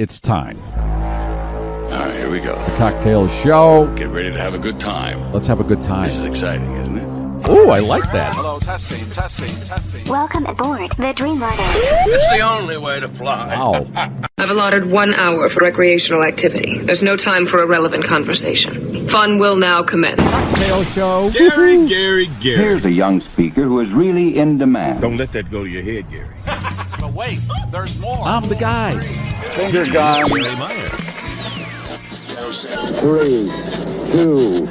It's time. All right, here we go. The Cocktail Show. Get ready to have a good time. Let's have a good time. This is exciting, isn't it? Oh, I like that. Hello, testing. Welcome aboard the Dreamliner. It's the only way to fly. Wow. I've allotted 1 hour for recreational activity. There's no time for irrelevant conversation. Fun will now commence. Cocktail Show. Gary. Here's a young speaker who is really in demand. Don't let that go to your head, Gary. But wait, there's more. I'm the guy. Finger gun. Hey, Meier. 3, 2,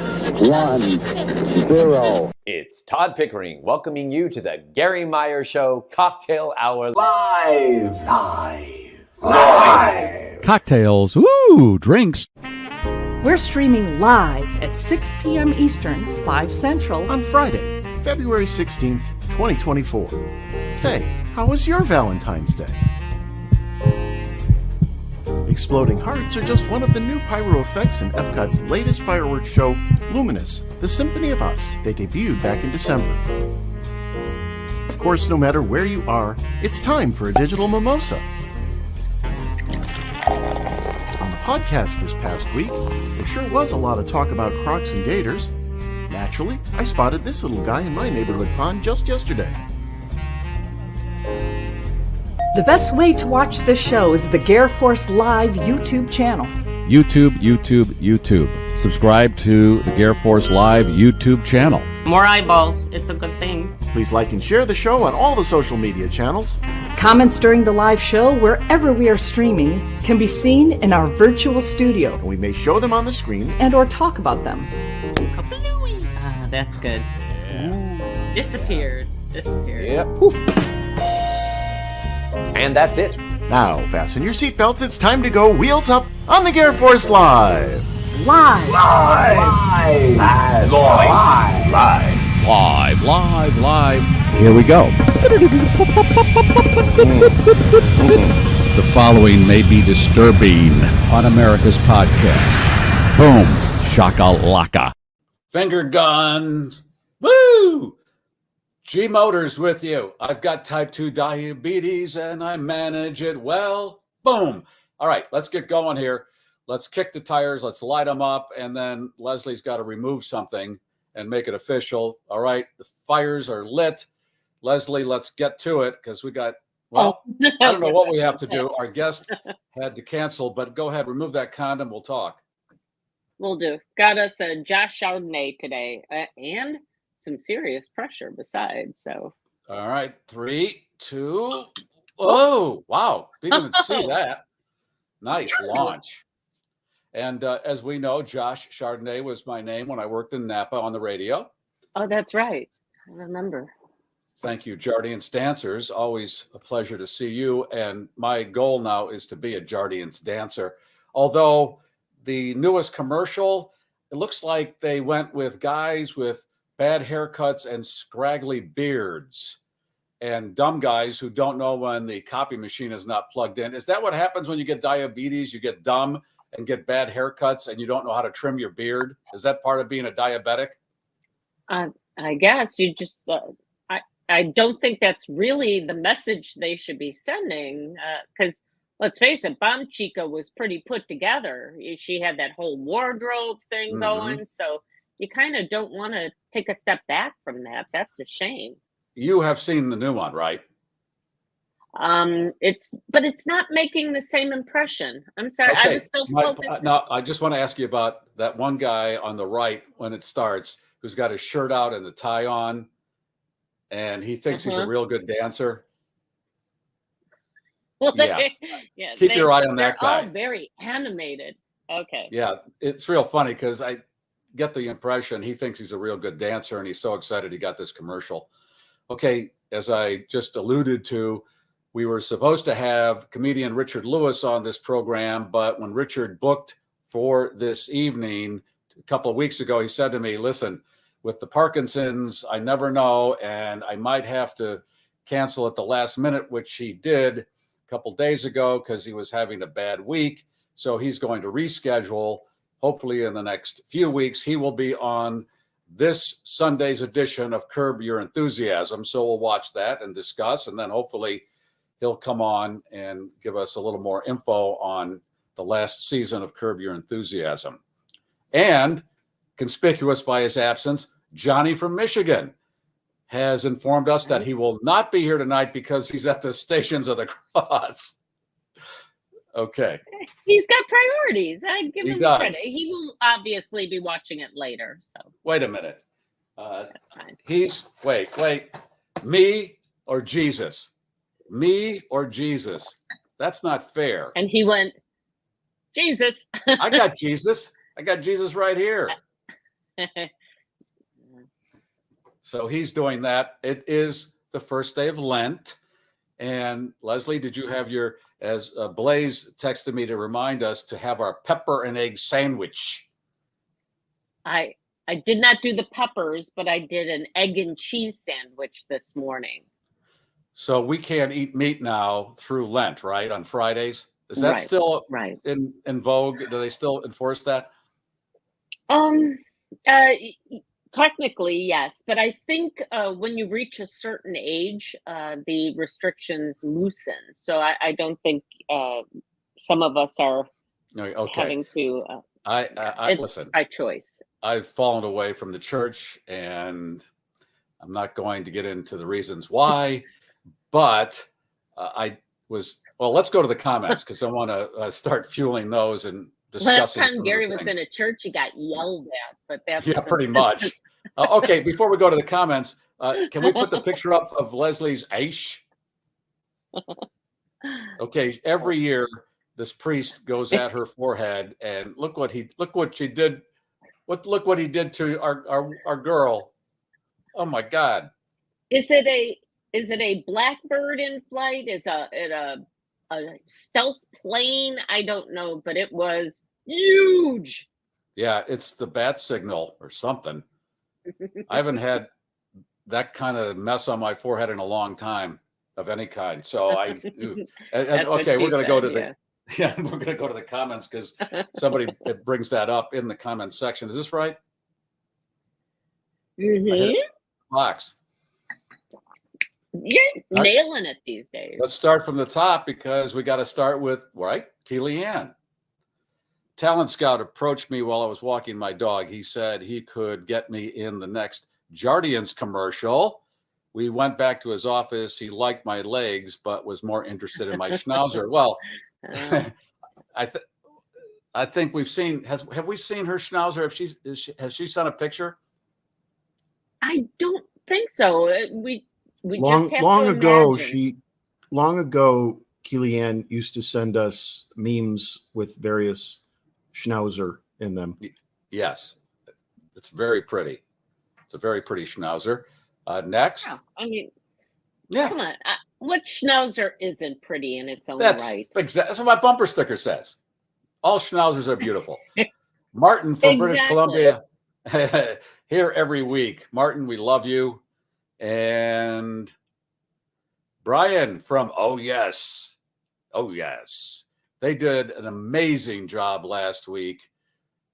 1, 0. It's Todd Pickering welcoming you to the Garry Meier Show Cocktail Hour. Cocktails. Ooh, drinks. We're streaming live at 6 p.m. Eastern, 5 Central. On Friday, February 16th, 2024. Say, how was your Valentine's Day? Exploding Hearts are just one of the new pyro effects in Epcot's latest fireworks show, Luminous, the Symphony of Us. They debuted back in December. Of course, no matter where you are, it's time for a digital mimosa. On the podcast this past week, there sure was a lot of talk about Crocs and Gators. Naturally, I spotted this little guy in my neighborhood pond just yesterday. The best way to watch this show is the GarrForce Live YouTube channel. YouTube. Subscribe to the GarrForce Live YouTube channel. More eyeballs. It's a good thing. Please like and share the show on all the social media channels. Comments during the live show, wherever we are streaming, can be seen in our virtual studio. And we may show them on the screen and or talk about them. Kaplooey. Ah, that's good. Yeah. Disappeared. Yep. And that's it. Now, fasten your seatbelts. It's time to go wheels up on the GarrForce Live. Live. Here we go. The following may be disturbing on America's podcast. Boom. Shakalaka. Finger guns. Woo! G Motors with you. I've got type 2 diabetes and I manage it well. Boom. All right, let's get going here. Let's kick the tires. Let's light them up. And then Leslie's got to remove something and make it official. All right, the fires are lit. Leslie, let's get to it because we got, well, I don't know what we have to do. Our guest had to cancel, but go ahead, remove that condom. We'll talk. Will do. Got us a Josh Chardonnay today and some serious pressure besides. So, all right, 3, 2. Oh, wow. Didn't even see that. Nice launch. And as we know, Josh Chardonnay was my name when I worked in Napa on the radio. Oh, that's right. I remember. Thank you, Jardiance dancers. Always a pleasure to see you. And my goal now is to be a Jardiance dancer. Although the newest commercial, it looks like they went with guys with bad haircuts and scraggly beards and dumb guys who don't know when the copy machine is not plugged in. Is that what happens when you get diabetes? You get dumb and get bad haircuts and you don't know how to trim your beard? Is that part of being a diabetic? I guess you just, I don't think that's really the message they should be sending because let's face it, Bomb Chica was pretty put together. She had that whole wardrobe thing going. So you kind of don't want to take a step back from that. That's a shame. You have seen the new one, right? But it's not making the same impression. I'm sorry. Okay. I was still focused. No, I just want to ask you about that one guy on the right when it starts, who's got his shirt out and the tie on, and he thinks he's a real good dancer. Well, yeah. Keep your eye on that guy. All very animated. Okay. Yeah, it's real funny because I get the impression he thinks he's a real good dancer, and he's so excited he got this commercial. Okay, as I just alluded to, we were supposed to have comedian Richard Lewis on this program, but when Richard booked for this evening a couple of weeks ago, he said to me, listen, with the Parkinson's, I never know, and I might have to cancel at the last minute, which he did a couple days ago because he was having a bad week. So he's going to reschedule. Hopefully in the next few weeks, he will be on this Sunday's edition of Curb Your Enthusiasm. So we'll watch that and discuss, and then hopefully he'll come on and give us a little more info on the last season of Curb Your Enthusiasm. And conspicuous by his absence, Johnny from Michigan has informed us that he will not be here tonight because he's at the Stations of the Cross. Okay. He's got priorities. I give him does. credit. He will obviously be watching it later. So Wait a minute. that's fine. Wait. Me or Jesus? Me or Jesus? That's not fair. And he went, Jesus. I got Jesus. I got Jesus right here. So he's doing that. It is the first day of Lent. And Leslie, did you have your, as Blaze texted me to remind us to have our pepper and egg sandwich? I did not do the peppers, but I did an egg and cheese sandwich this morning. So we can't eat meat now through Lent, right? On Fridays. Is that still in vogue? Do they still enforce that? Technically, yes, but I think when you reach a certain age, the restrictions loosen. So I don't think some of us are having to. It's listen. by choice. I've fallen away from the church, and I'm not going to get into the reasons why. But I was. Well, let's go to the comments because I want to start fueling those and discussing. Last time Garry was in a church, he got yelled at, but that's pretty much. Okay, before we go to the comments, can we put the picture up of Leslie's Aish? Okay, every year this priest goes at her forehead, and look what he did to our girl. Oh my God! Is it a blackbird in flight? Is it a stealth plane? I don't know, but it was huge. Yeah, it's the bat signal or something. I haven't had that kind of mess on my forehead in a long time of any kind. So okay, we're going to go to we're going to go to the comments because somebody brings that up in the comments section. Is this right? Mm-hmm. Box. You're nailing it these days. Let's start from the top because we got to start with Keely-Ann. Talent Scout approached me while I was walking my dog. He said he could get me in the next Jardians commercial. We went back to his office. He liked my legs, but was more interested in my schnauzer. Well, I think we've seen. Have we seen her schnauzer? Has she sent a picture? I don't think so. We long just have long to ago imagine. long ago Keely-Ann used to send us memes with various schnauzer in them. Yes, it's very pretty. It's a very pretty schnauzer. Next, I mean, come on, what schnauzer isn't pretty in its own right? That's what my bumper sticker says. All schnauzers are beautiful. Martin from British Columbia, here every week. Martin, we love you. And Brian from Oh Yes. They did an amazing job last week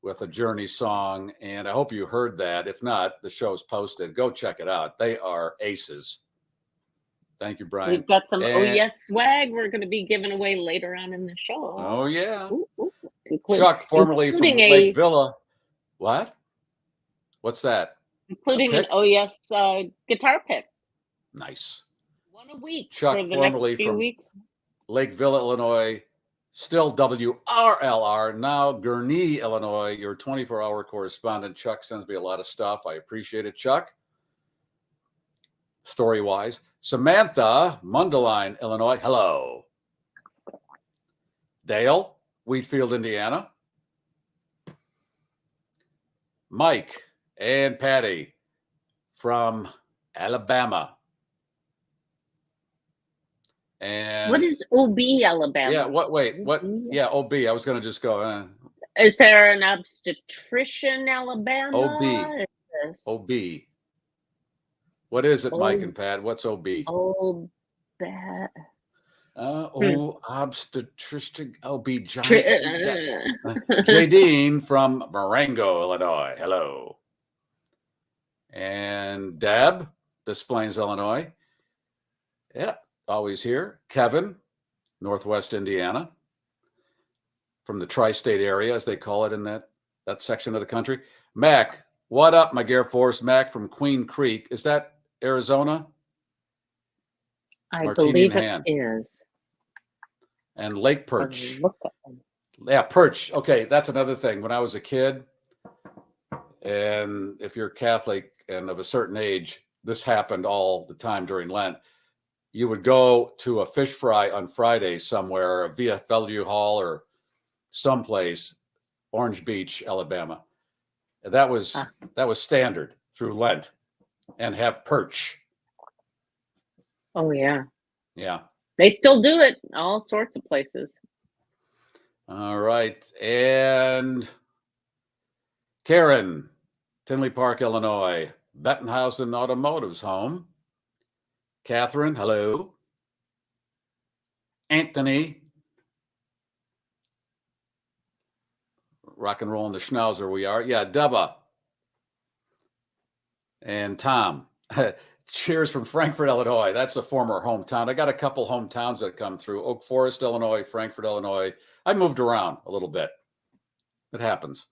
with a Journey song, and I hope you heard that. If not, the show's posted. Go check it out. They are aces. Thank you, Brian. We've got some Oh Yes swag we're going to be giving away later on in the show. Oh, yeah. Ooh. Chuck, formerly from Lake Villa. What? What's that? Including an Oh Yes guitar pick. Nice. One a week Chuck, for the formerly next few from weeks. Lake Villa, Illinois. Still WRLR, now Gurnee, Illinois. Your 24-hour correspondent. Chuck sends me a lot of stuff. I appreciate it, Chuck. Story-wise. Samantha, Mundelein, Illinois. Hello. Dale, Wheatfield, Indiana. Mike and Patty from Alabama. And what is OB, Alabama? Yeah, what? Yeah, OB. I was going to just go. Is there an obstetrician, Alabama? OB. What is it, Mike and Pat? What's OB? Obstetrician. OB. Jadine from Marengo, Illinois. Hello. And Deb, Des Plaines, Illinois. Yeah. always here. Kevin, Northwest Indiana, from the tri-state area, as they call it in that section of the country. Mac, what up, my GarrForce? Mac from Queen Creek. Is that Arizona? I Martini believe in it hand. is. And Lake Perch. Look at them. Yeah, Perch. Okay, that's another thing. When I was a kid, and if you're Catholic and of a certain age, this happened all the time during Lent. You would go to a fish fry on Friday somewhere, a VFW Hall or someplace, Orange Beach, Alabama. That was standard through Lent, and have perch. Oh yeah. Yeah. They still do it all sorts of places. All right. And Karen, Tinley Park, Illinois, Bettenhausen Automotive's home. Catherine, hello. Anthony, rock and roll in the schnauzer we are. Yeah, Dubba. And Tom. Cheers from Frankfort, Illinois. That's a former hometown. I got a couple hometowns that come through. Oak Forest, Illinois, Frankfort, Illinois. I moved around a little bit. It happens.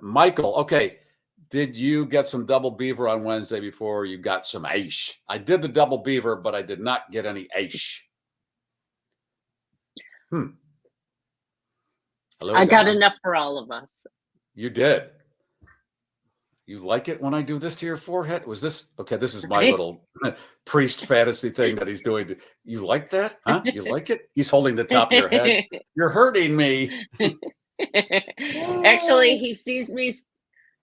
Michael, okay. Did you get some double beaver on Wednesday before you got some aish? I did the double beaver, but I did not get any aish. Hello, I got enough for all of us. You did. You like it when I do this to your forehead? Was this okay? This is my little priest fantasy thing that he's doing. You like that? Huh? You like it? He's holding the top of your head. You're hurting me. Actually, he sees me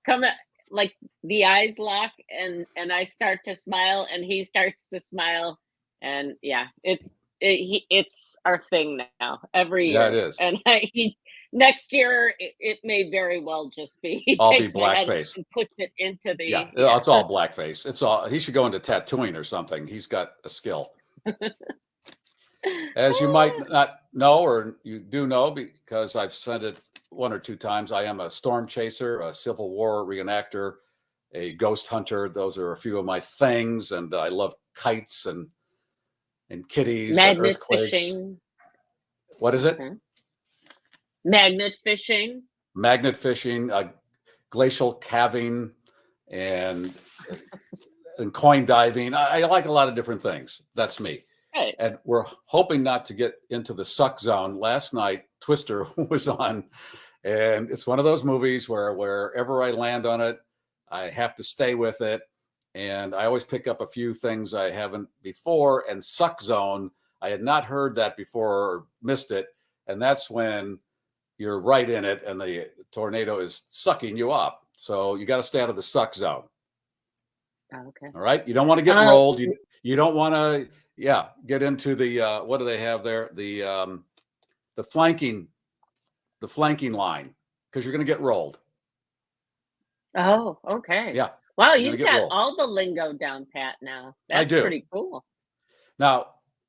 come like the eyes lock, and I start to smile, and he starts to smile, and yeah, it's our thing now every year. Yeah, it is. And next year it may very well just be he I'll be takes my head blackface and puts it into the it's all blackface. It's all. He should go into tattooing or something. He's got a skill. As you might not know, or you do know because I've said it one or two times, I am a storm chaser, a Civil War reenactor, a ghost hunter. Those are a few of my things, and I love kites and kitties, magnet earthquakes. fishing. What is it? Okay. Magnet fishing, glacial calving, and coin diving. I like a lot of different things. That's me. Right. And we're hoping not to get into the suck zone. Last night, Twister was on, and it's one of those movies where wherever I land on it, I have to stay with it. And I always pick up a few things I haven't before. And suck zone, I had not heard that before or missed it. And that's when you're right in it and the tornado is sucking you up. So you got to stay out of the suck zone. Okay. All right. You don't want to get rolled. You don't want to, get into the, what do they have there? The flanking line, because you're going to get rolled. Oh, okay. Yeah. Wow. You've got all the lingo down pat now. That's I do. Pretty cool. Now,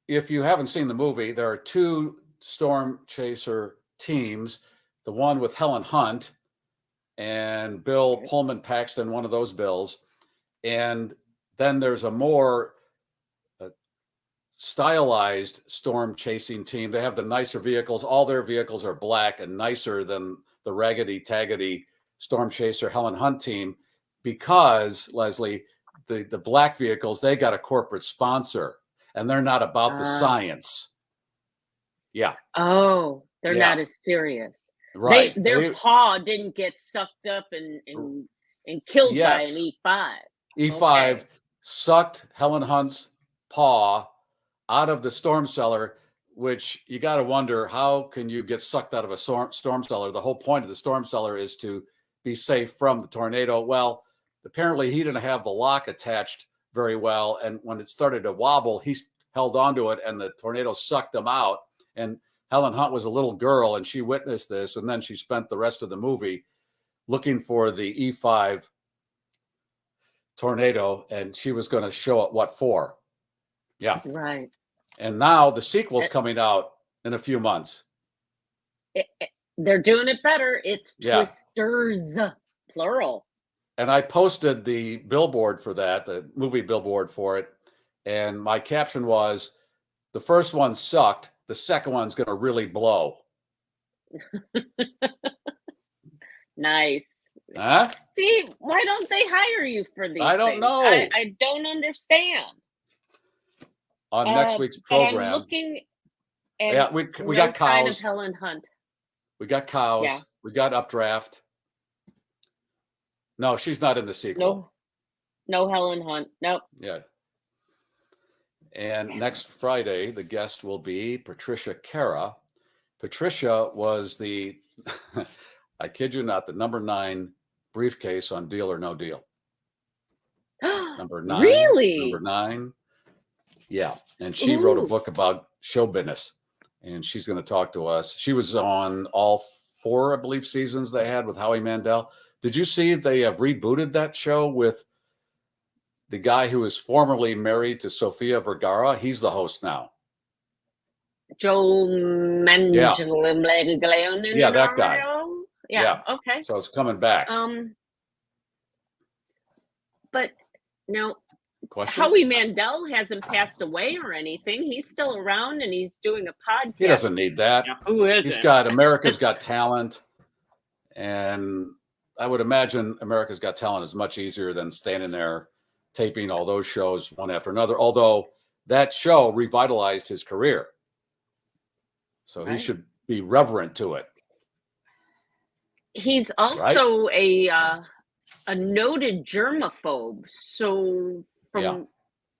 if you haven't seen the movie, there are two storm chaser teams, the one with Helen Hunt and Bill Pullman Paxton, one of those Bills. And then there's a more stylized storm chasing team. They have the nicer vehicles. All their vehicles are black and nicer than the raggedy taggedy storm chaser Helen Hunt team, because, Leslie, the black vehicles, they got a corporate sponsor and they're not about the science. Yeah. Oh, they're not as serious. Right. Their paw didn't get sucked up and killed by an E5. E5 sucked Helen Hunt's paw out of the storm cellar, which you got to wonder, how can you get sucked out of a storm cellar? The whole point of the storm cellar is to be safe from the tornado. Well, apparently he didn't have the lock attached very well. And when it started to wobble, he held onto it and the tornado sucked him out. And Helen Hunt was a little girl and she witnessed this. And then she spent the rest of the movie looking for the E5 tornado, and she was going to show it what for. Yeah. Right. And now the sequel's coming out in a few months. They're doing it better. It's Twisters, plural. And I posted the billboard for that, the movie billboard for it. And my caption was, the first one sucked. The second one's going to really blow. Nice. Huh? See, why don't they hire you for these I don't things? know. I don't understand. On next week's But I'm program. looking and Yeah, we no got sign of cows. Helen Hunt. We got cows. Yeah. We got Updraft. No, she's not in the sequel. No Helen Hunt. Nope. Yeah. And next Friday, the guest will be Patricia Cara. Patricia was the, I kid you not, the number 9 briefcase on Deal or No Deal. Number 9. Really? Number 9. Yeah. And she wrote a book about show business. And she's going to talk to us. She was on all 4, I believe, seasons they had with Howie Mandel. Did you see they have rebooted that show with the guy who was formerly married to Sofia Vergara? He's the host now. Joe Manganiello. Yeah, that guy. Yeah. Okay. So it's coming back. But no, Questions? Howie Mandel hasn't passed away or anything. He's still around and he's doing a podcast. He doesn't need that. Yeah, who isn't? He's got America's Got Talent. And I would imagine America's Got Talent is much easier than standing there taping all those shows one after another. Although that show revitalized his career. So he should be reverent to it. He's also a noted germaphobe. So from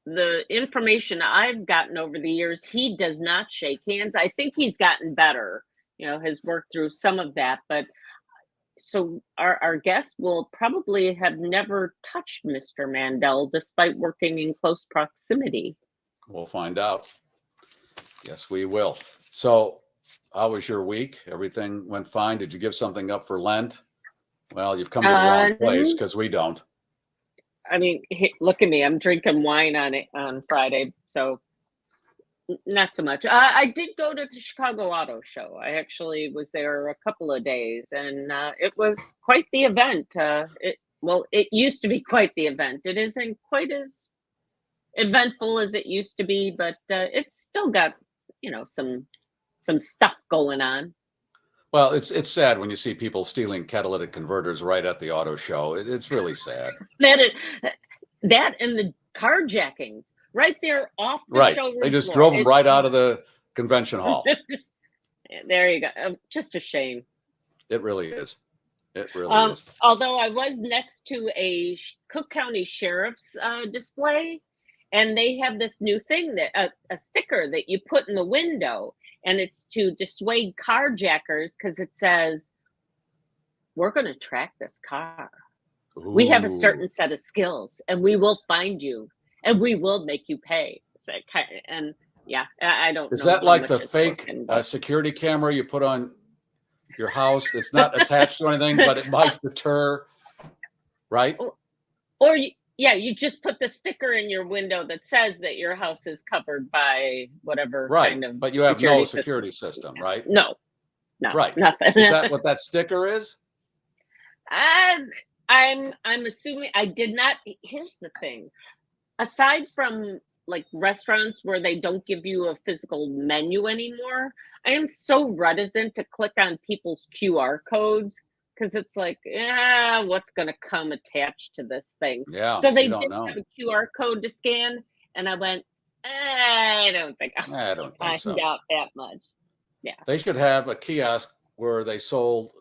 the information I've gotten over the years, he does not shake hands. I think he's gotten better, has worked through some of that. But so our guest will probably have never touched Mr. Mandel despite working in close proximity. We'll find out. Yes, we will. So how was your week? Everything went fine? Did you give something up for Lent? Well, you've come to the wrong place because we don't. I mean, look at me. I'm drinking wine on Friday, so not so much. I did go to the Chicago Auto Show. I actually was there a couple of days, and it was quite the event. It used to be quite the event. It isn't quite as eventful as it used to be, but it's still got some stuff going on. Well, it's sad when you see people stealing catalytic converters right at the auto show. It's really sad. That and the carjackings right there off the showroom They just floor. drove them right out of the convention hall. There you go. Just a shame. It really is. It really is. Although I was next to a Cook County Sheriff's display, and they have this new thing that a sticker that you put in the window. And it's to dissuade carjackers because it says, we're going to track this car. Ooh. We have a certain set of skills and we will find you and we will make you pay. And yeah, I don't know. Is that like the fake security camera you put on your house? It's not attached to anything, but it might deter, right? Or you just put the sticker in your window that says that your house is covered by whatever kind of. But you have no security system, right? No, right, nothing. Is that what that sticker is? I'm assuming I did not. Here's the thing: aside from like restaurants where they don't give you a physical menu anymore, I am so reticent to click on people's QR codes. Because it's like, what's going to come attached to this thing? Yeah. So they did have a QR code to scan, and I went, I don't think I'll find out that much. Yeah. They should have a kiosk where they sold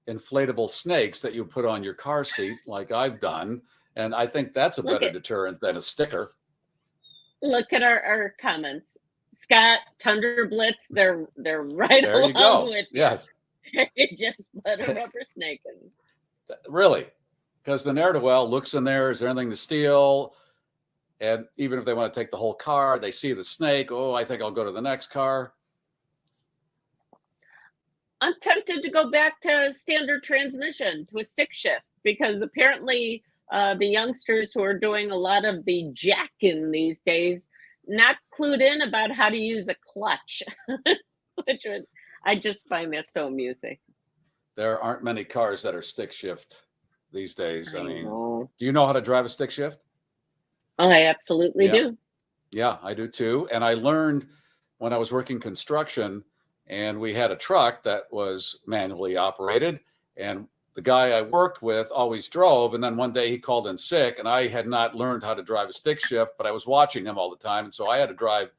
inflatable snakes that you put on your car seat, like I've done, and I think that's a better deterrent than a sticker. Look at our comments, Scott, Thunder Blitz. They're right there along you go. With yes. It just put a rubber snake in. Really? Because the ne'er-do-well looks in there. Is there anything to steal? And even if they want to take the whole car, they see the snake. Oh, I think I'll go to the next car. I'm tempted to go back to standard transmission, to a stick shift, because apparently the youngsters who are doing a lot of the jacking these days not clued in about how to use a clutch, which was. I just find that so amusing. There aren't many cars that are stick shift these days. I mean, do you know how to drive a stick shift? Oh, I absolutely do. Yeah, I do too. And I learned when I was working construction, and we had a truck that was manually operated, and the guy I worked with always drove. And then one day he called in sick, and I had not learned how to drive a stick shift, but I was watching him all the time. And so I had to drive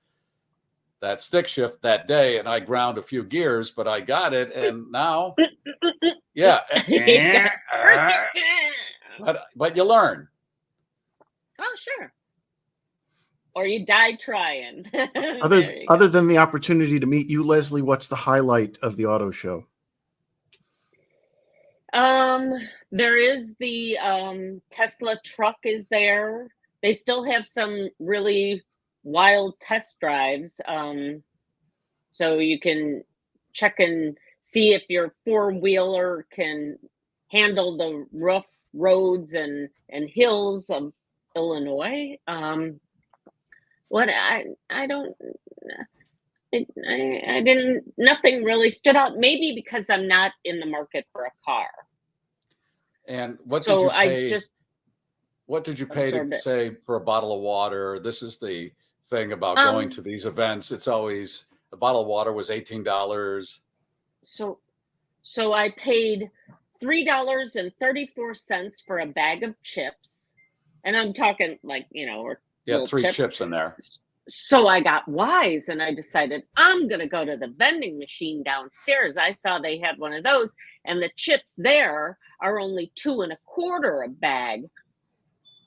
that stick shift that day, and I ground a few gears, but I got it. And now, yeah. But you learn. Oh, sure. Or you die trying. Other than the opportunity to meet you, Leslie, what's the highlight of the auto show? There is the Tesla truck is there. They still have some really wild test drives. So you can check and see if your four-wheeler can handle the rough roads and hills of Illinois. Nothing really stood out. Maybe because I'm not in the market for a car. And what did you pay to say for a bottle of water? This is the thing about going to these events. It's always the bottle of water was $18. So I paid $3.34 for a bag of chips, and I'm talking like, or three chips in there. So I got wise and I decided I'm going to go to the vending machine downstairs. I saw they had one of those, and the chips there are only $2.25 a bag.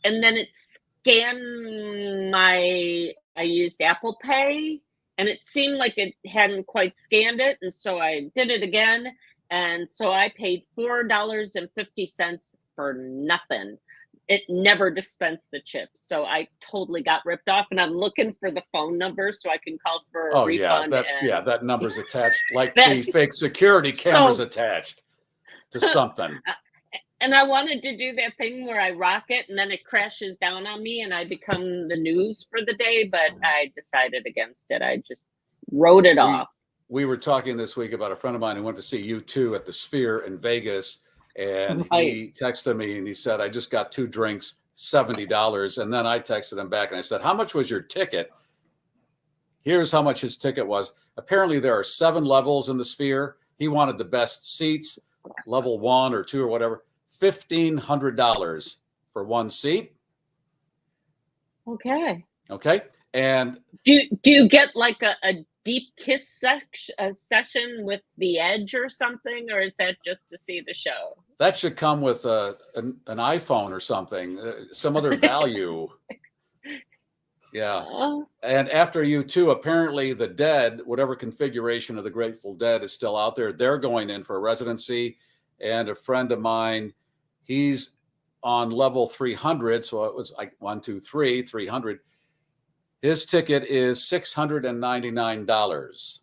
And then it scanned I used Apple Pay, and it seemed like it hadn't quite scanned it. And so I did it again. And so I paid $4.50 for nothing. It never dispensed the chips. So I totally got ripped off, and I'm looking for the phone number so I can call for a refund. That number's attached, like the fake security cameras attached to something. And I wanted to do that thing where I rock it and then it crashes down on me and I become the news for the day, but I decided against it. I just wrote it off. We were talking this week about a friend of mine who went to see U2 at the Sphere in Vegas. And he texted me and he said, I just got 2 drinks, $70. And then I texted him back and I said, how much was your ticket? Here's how much his ticket was. Apparently there are 7 levels in the Sphere. He wanted the best seats, level 1 or 2 or whatever, $1,500 for one seat. Okay. And do you get like a deep kiss session with the Edge or something, or is that just to see the show? That should come with an iPhone or something, some other value. Yeah. And after U2, apparently the Dead, whatever configuration of the Grateful Dead is still out there, they're going in for a residency. And a friend of mine, he's on level 300. So it was like 300. His ticket is $699.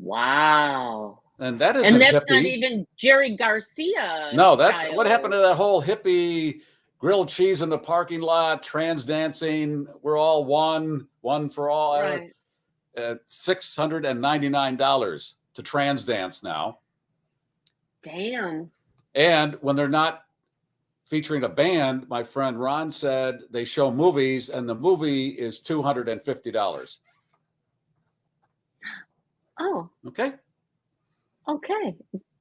Wow. And that is that's hippie. Not even Jerry Garcia. No, that's what happened to that whole hippie grilled cheese in the parking lot, trans dancing. We're all one for all. Right. $699 to trans dance now. Damn. And when they're not featuring a band, my friend Ron said they show movies and the movie is $250. Oh. Okay.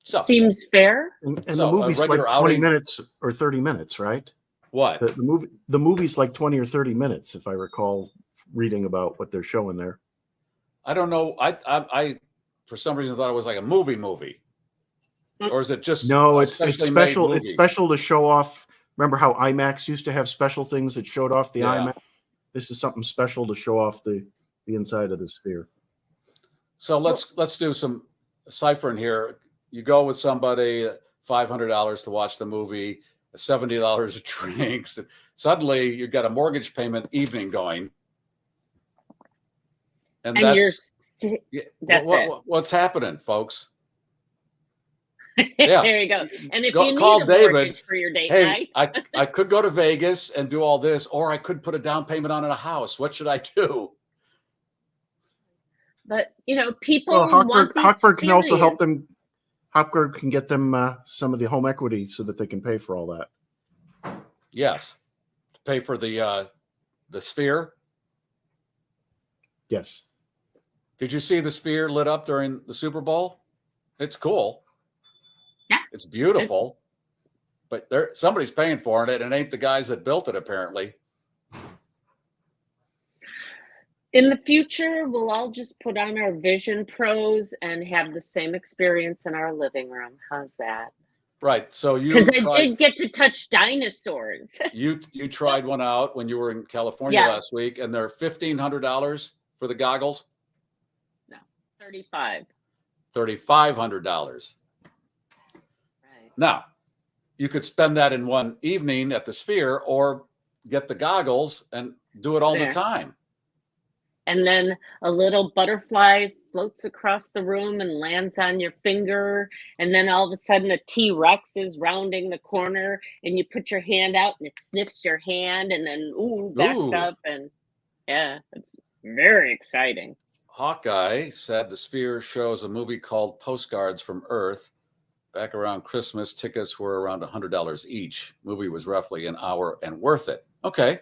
So, seems fair. And the movie's like 20 minutes or 30 minutes, right? What? The movie's like 20 or 30 minutes, if I recall reading about what they're showing there. I don't know. I for some reason thought it was like a movie. Or is it just it's special? It's special to show off. Remember how IMAX used to have special things that showed off the IMAX? This is something special to show off the inside of the Sphere. So let's do some ciphering here. You go with somebody, $500 to watch the movie, $70 of drinks. Suddenly you've got a mortgage payment evening going. And that's what's happening, folks. Yeah. There you go. And if you call need a David mortgage for your date night, I could go to Vegas and do all this, or I could put a down payment on a house. What should I do? But people want Hochberg can also help them. Hochberg can get them some of the home equity so that they can pay for all that. Yes, pay for the the Sphere? Yes. Did you see the Sphere lit up during the Super Bowl? It's cool. Yeah. It's beautiful. But somebody's paying for it, and it ain't the guys that built it, apparently. In the future, we'll all just put on our Vision Pros and have the same experience in our living room. How's that? Right. So because I did get to touch dinosaurs. you tried one out when you were in California last week, and they're $1,500 for the goggles. No, $3,500. $3,500. Right. Now, you could spend that in one evening at the Sphere, or get the goggles and do it all the time. And then a little butterfly floats across the room and lands on your finger. And then all of a sudden a T-Rex is rounding the corner and you put your hand out and it sniffs your hand and then backs up. And yeah, it's very exciting. Hawkeye said the Sphere shows a movie called Postcards from Earth. Back around Christmas, tickets were around $100 each. Movie was roughly an hour and worth it. Okay.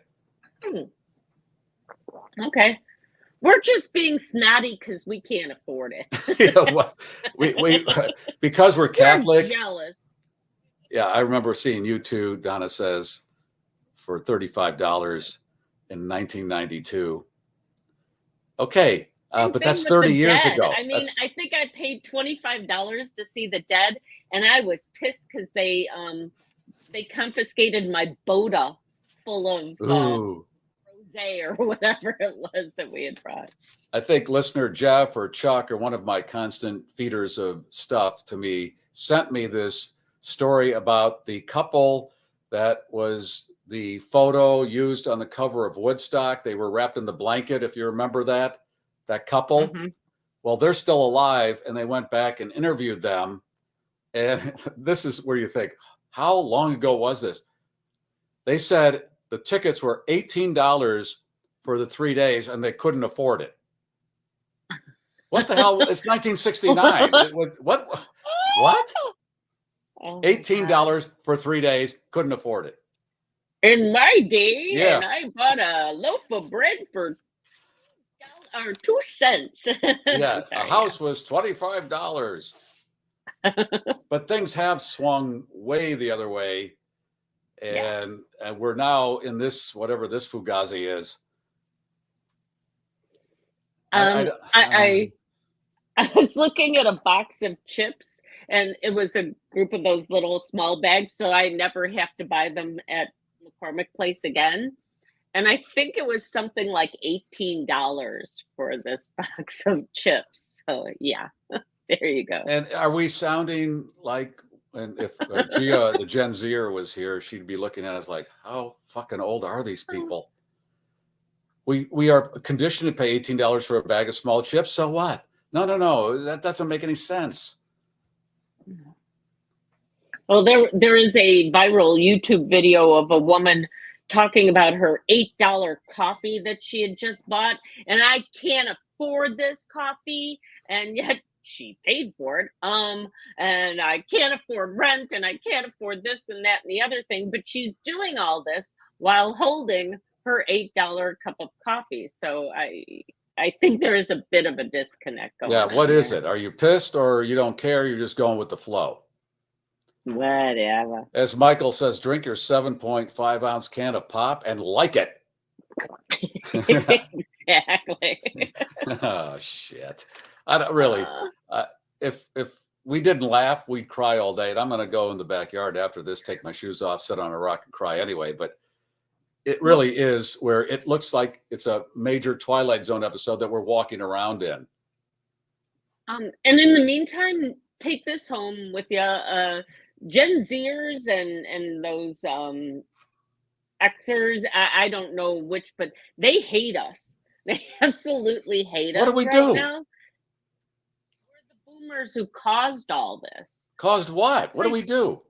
Okay. We're just being snotty because we can't afford it. we because we're Catholic. We're jealous. Yeah, I remember seeing U2, Donna says, for $35 in 1992. Okay, but that's 30 years ago. I mean, I think I paid $25 to see The Dead, and I was pissed because they confiscated my Boda full of or whatever it was that we had brought. I think listener Jeff or Chuck, or one of my constant feeders of stuff to me, sent me this story about the couple that was the photo used on the cover of Woodstock. They were wrapped in the blanket, if you remember that couple. Mm-hmm. Well, they're still alive, and they went back and interviewed them. And this is where you think, how long ago was this? They said the tickets were $18 for the 3 days, and they couldn't afford it. What the hell? It's 1969. What? Oh, $18 for 3 days, couldn't afford it. In my day, and I bought a loaf of bread for 2 cents. Yeah, a house was $25. But things have swung way the other way. And we're now in this, whatever this Fugazi is. I was looking at a box of chips, and it was a group of those little small bags, so I never have to buy them at McCormick Place again. And I think it was something like $18 for this box of chips. So yeah, there you go. And are we sounding like? And if Gia, the Gen Zer, was here, she'd be looking at us like, how fucking old are these people? We are conditioned to pay $18 for a bag of small chips. So what? No. That doesn't make any sense. Well, there is a viral YouTube video of a woman talking about her $8 coffee that she had just bought. And I can't afford this coffee. And yet she paid for it. And I can't afford rent, and I can't afford this and that and the other thing, but she's doing all this while holding her $8 cup of coffee. So I think there is a bit of a disconnect going on. Yeah, what is it? Are you pissed, or you don't care? You're just going with the flow. Whatever. As Michael says, drink your 7.5 ounce can of pop and like it. Exactly. Oh shit. I don't really. If we didn't laugh, we'd cry all day. And I'm going to go in the backyard after this, take my shoes off, sit on a rock, and cry anyway. But it really is where it looks like it's a major Twilight Zone episode that we're walking around in. And in the meantime, take this home with you. Gen Zers and those Xers, I don't know which, but they hate us. They absolutely hate us. What do we right do? Now. Who caused all this. Caused what? What do we do?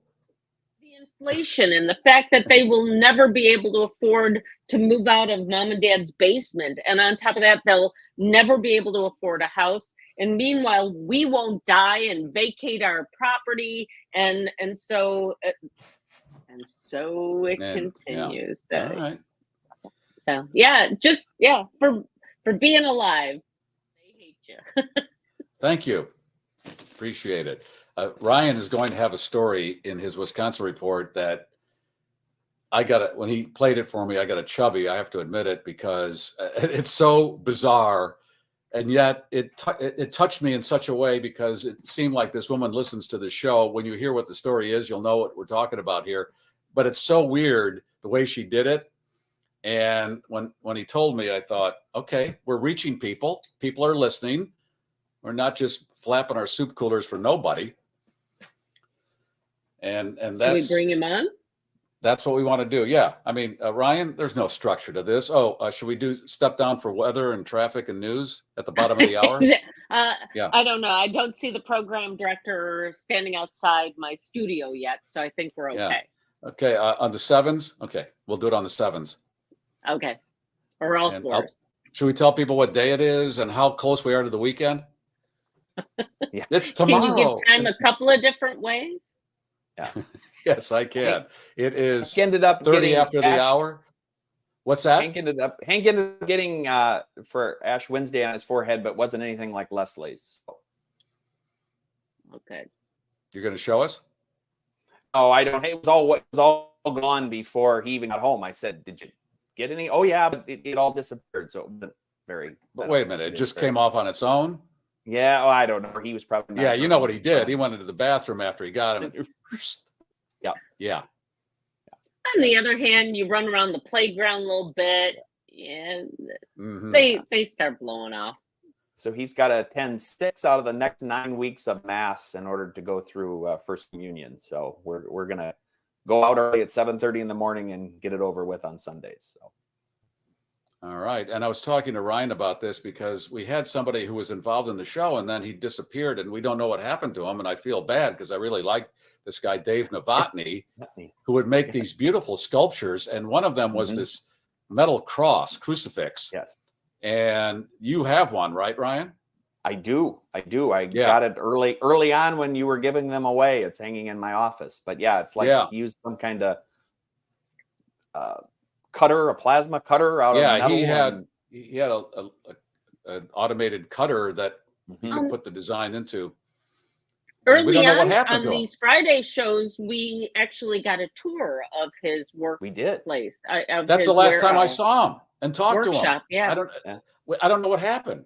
The inflation and the fact that they will never be able to afford to move out of mom and dad's basement. And on top of that, they'll never be able to afford a house. And meanwhile, we won't die and vacate our property. And so it continues. Yeah. All right. So for being alive. They hate you. Thank you. Appreciate it. Ryan is going to have a story in his Wisconsin report that when he played it for me, I got a chubby, I have to admit it, because it's so bizarre. And yet it touched me in such a way, because it seemed like this woman listens to the show. When you hear what the story is, you'll know what we're talking about here. But it's so weird the way she did it. And when he told me, I thought, okay, we're reaching people. People are listening. We're not just flapping our soup coolers for nobody. And that's... Should we bring him on? That's what we want to do. Yeah. I mean, Ryan, there's no structure to this. Should we do step down for weather and traffic and news at the bottom of the hour? Yeah. I don't know. I don't see the program director standing outside my studio yet, so I think we're okay. Yeah. Okay. On the 7s? Okay. We'll do it on the 7s. Okay. Or all 4s. Should we tell people what day it is and how close we are to the weekend? Yeah. It's tomorrow. Can you give time a couple of different ways? Yeah. Yes, I can. It is Hank ended up 30 after the hour. What's that? Hank ended up getting for Ash Wednesday on his forehead, but wasn't anything like Leslie's. So. Okay. You're going to show us? Oh, I don't. It was all gone before he even got home. I said, "Did you get any?" Oh yeah, but it all disappeared. So it wasn't very. But wait a minute, it just came off on its own. Yeah, I don't know. He was probably. Yeah, you know what he did? He went into the bathroom after he got him. Yeah. On the other hand, you run around the playground a little bit, and they start blowing off. So he's got to attend 6 out of the next 9 weeks of Mass in order to go through First Communion. So we're gonna go out early at 7:30 in the morning and get it over with on Sundays. So. All right. And I was talking to Ryan about this because we had somebody who was involved in the show and then he disappeared and we don't know what happened to him. And I feel bad because I really liked this guy, Dave Novotny, who would make these beautiful sculptures. And one of them was this metal crucifix. Yes. And you have one, right, Ryan? I do. I got it early on when you were giving them away. It's hanging in my office. But yeah, it's like he used some kind of a plasma cutter out of metal. He had an automated cutter that he could put the design into. Early on these Friday shows, we actually got a tour of his work. We did. Place. That's the last time I saw him and talked to him. Yeah. I don't know what happened.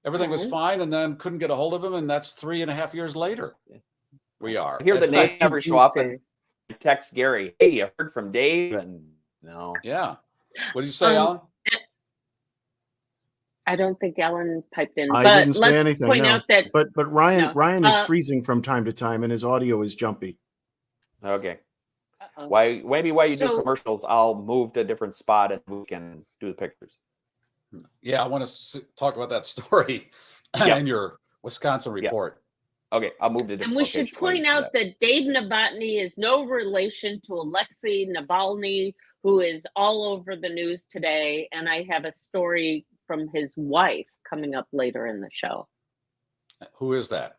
Everything was fine, and then couldn't get a hold of him, and that's 3.5 years later. We are. I hear the name every so often. I text Garry, "Hey, I heard from Dave," and no. Yeah. What did you say, Alan? I don't think Alan piped in. I didn't say anything. Point out that, but Ryan is freezing from time to time, and his audio is jumpy. Okay. Maybe while you do commercials, I'll move to a different spot and we can do the pictures. Yeah, I want to talk about that story in your Wisconsin report. Okay, I'll move to different. And we should point out that Dave Novotny is no relation to Alexei Navalny, who is all over the news today. And I have a story from his wife coming up later in the show. Who is that?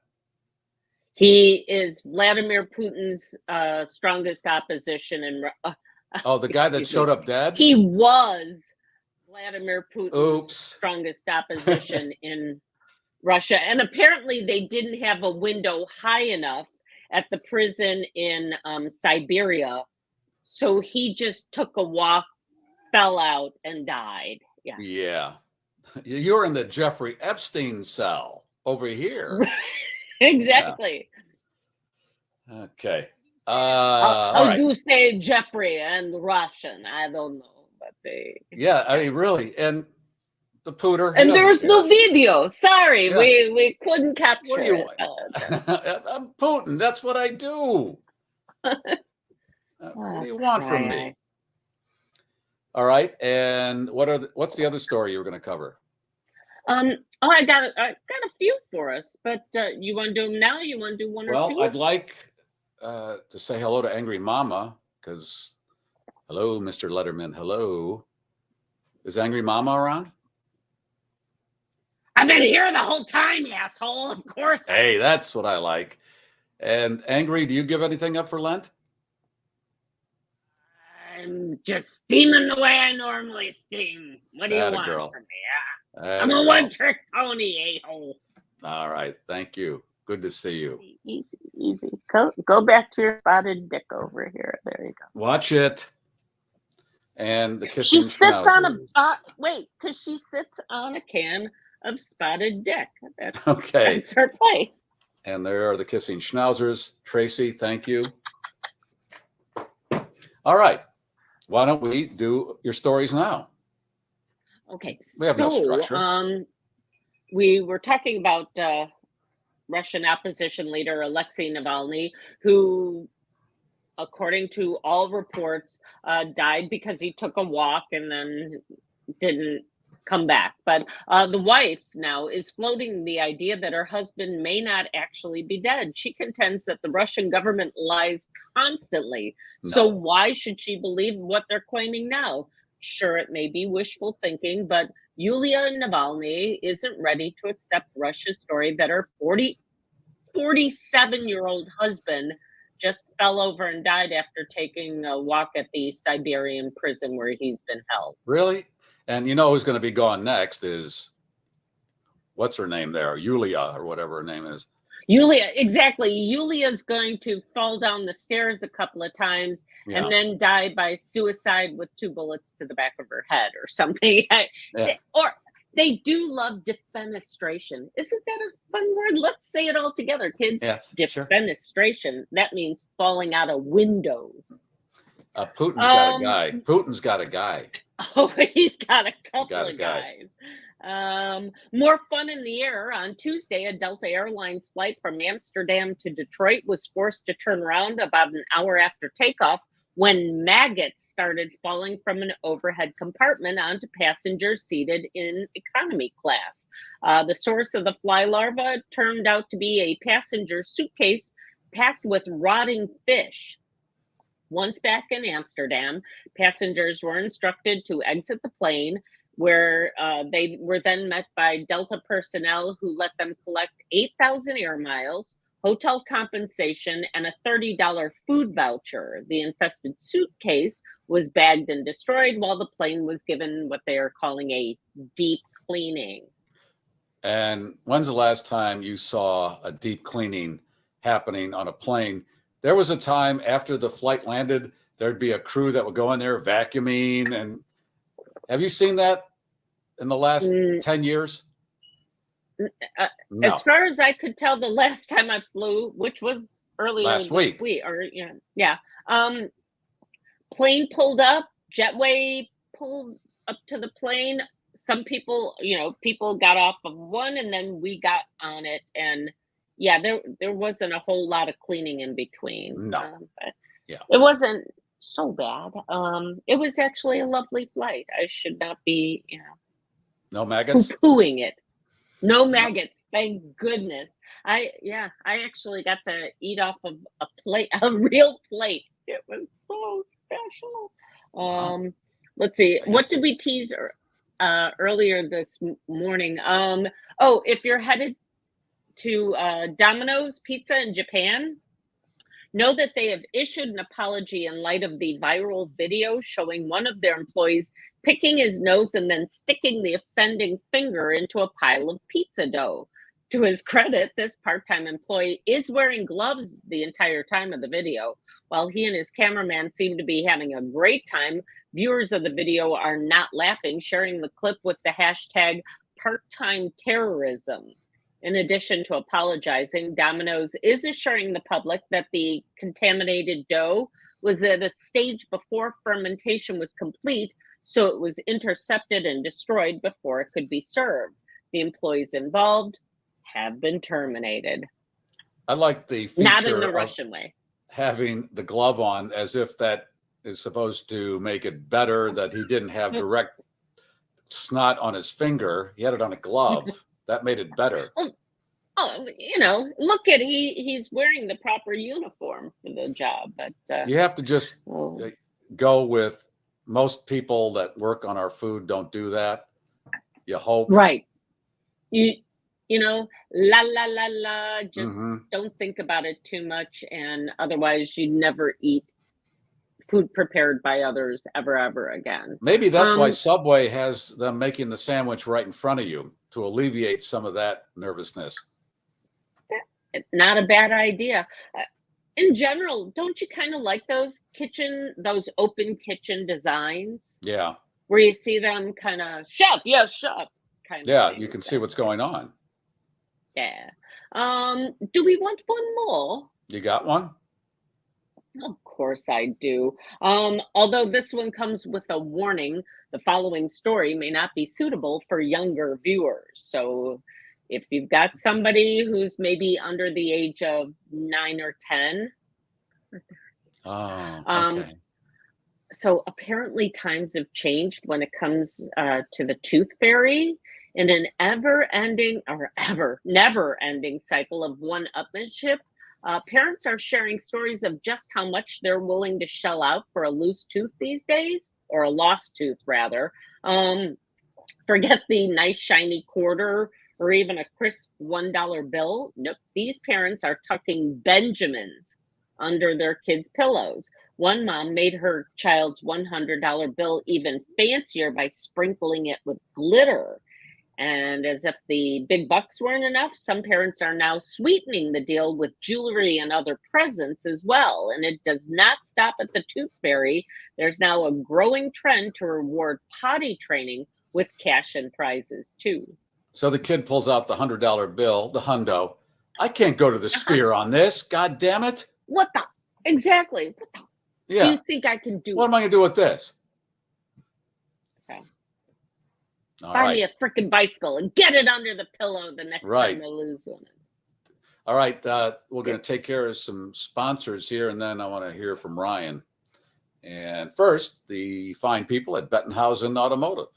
He is Vladimir Putin's strongest opposition. The guy that showed up dead? He was Vladimir Putin's strongest opposition in Russia. And apparently they didn't have a window high enough at the prison in Siberia. So he just took a walk, fell out, and died. Yeah. You're in the Jeffrey Epstein cell over here. Exactly. Yeah. Okay. How do you say Jeffrey and Russian? I don't know, but they. Yeah, I mean, really, and the pooter. And there was no video. Sorry, we couldn't capture what do you want? I'm Putin. That's what I do. What do you want from me? All right, and what's the other story you were going to cover? I got a few for us, but you want to do them now? You want to do one or two? Well, I'd like to say hello to Angry Mama, because hello, Mr. Letterman. Hello, is Angry Mama around? I've been here the whole time, you asshole. Of course. Hey, that's what I like. And Angry, do you give anything up for Lent? I'm just steaming the way I normally steam. What do you want from me? I'm a one-trick pony, a-hole. All right. Thank you. Good to see you. Easy. Go back to your spotted dick over here. There you go. Watch it. And the kissing She sits on schnauzers. she sits on a can of spotted dick. That's okay. That's her place. And there are the kissing schnauzers. Tracy, thank you. All right. Why don't we do your stories now? Okay. We have no structure. We were talking about Russian opposition leader Alexei Navalny, who, according to all reports, died because he took a walk and then didn't come back. But the wife now is floating the idea that her husband may not actually be dead. She contends that the Russian government lies constantly. No. So why should she believe what they're claiming now? Sure, it may be wishful thinking, but Yulia Navalny isn't ready to accept Russia's story that her 47-year-old husband just fell over and died after taking a walk at the Siberian prison where he's been held. Really? And you know who's going to be gone next is, what's her name there? Yulia or whatever her name is. Yulia, exactly. Yulia's going to fall down the stairs a couple of times and then die by suicide with 2 bullets to the back of her head or something. Or they do love defenestration. Isn't that a fun word? Let's say it all together, kids. Yes, defenestration. Sure. That means falling out of windows. Putin's got a guy. Putin's got a guy. Oh, he's got a couple of guys. More fun in the air. On Tuesday, a Delta Airlines flight from Amsterdam to Detroit was forced to turn around about an hour after takeoff when maggots started falling from an overhead compartment onto passengers seated in economy class. The source of the fly larva turned out to be a passenger suitcase packed with rotting fish. Once back in Amsterdam, passengers were instructed to exit the plane, where they were then met by Delta personnel who let them collect 8,000 air miles, hotel compensation, and a $30 food voucher. The infested suitcase was bagged and destroyed while the plane was given what they are calling a deep cleaning. And when's the last time you saw a deep cleaning happening on a plane? There was a time after the flight landed, there'd be a crew that would go in there vacuuming. And have you seen that in the last 10 years? No. As far as I could tell, the last time I flew, which was earlier last week, plane pulled up, jetway pulled up to the plane. Some people, people got off of one and then we got on it, and there wasn't a whole lot of cleaning in between. No, it wasn't so bad. It was actually a lovely flight. I should not be, no maggots, poo-pooing it. No maggots, thank goodness. I actually got to eat off of a real plate. It was so special. Let's see, what did we tease earlier this morning? If you're headed to Domino's Pizza in Japan, know that they have issued an apology in light of the viral video showing one of their employees picking his nose and then sticking the offending finger into a pile of pizza dough. To his credit, this part-time employee is wearing gloves the entire time of the video. While he and his cameraman seem to be having a great time, viewers of the video are not laughing, sharing the clip with the hashtag part-time terrorism. In addition to apologizing, Domino's is assuring the public that the contaminated dough was at a stage before fermentation was complete, so it was intercepted and destroyed before it could be served. The employees involved have been terminated. I like the feature not in the Russian way. Having the glove on, as if that is supposed to make it better that he didn't have direct snot on his finger. He had it on a glove. That made it better. Look at he's wearing the proper uniform for the job. But you have to just go with most people that work on our food don't do that. You hope. Right. La la la la. Just don't think about it too much, and otherwise you never eat food prepared by others ever again. Maybe that's why Subway has them making the sandwich right in front of you to alleviate some of that nervousness. Not a bad idea. In general, don't you kind of like those open kitchen designs? Yeah. Where you see them kind of chef kind of. Yeah, you can see what's going on. Yeah. Do we want one more? You got one? Of course I do. Although this one comes with a warning, the following story may not be suitable for younger viewers. So if you've got somebody who's maybe under the age of 9 or 10. Oh, okay. So apparently times have changed when it comes to the tooth fairy. In an never-ending cycle of one-upmanship, parents are sharing stories of just how much they're willing to shell out for a loose tooth these days, or a lost tooth, rather. Forget the nice shiny quarter or even a crisp $1 bill. Nope, these parents are tucking Benjamins under their kids' pillows. One mom made her child's $100 bill even fancier by sprinkling it with glitter. And as if the big bucks weren't enough, some parents are now sweetening the deal with jewelry and other presents as well. And it does not stop at the tooth fairy. There's now a growing trend to reward potty training with cash and prizes too. So the kid pulls out the $100 bill, the hundo. I can't go to the Sphere on this. God damn it. What the? Exactly. What the? Yeah. Do you think I can do? What am I going to do with this? Okay. All Buy right. me a freaking bicycle and get it under the pillow the next time I lose one. All right. We're going to take care of some sponsors here, and then I want to hear from Ryan. And first, the fine people at Bettenhausen Automotive.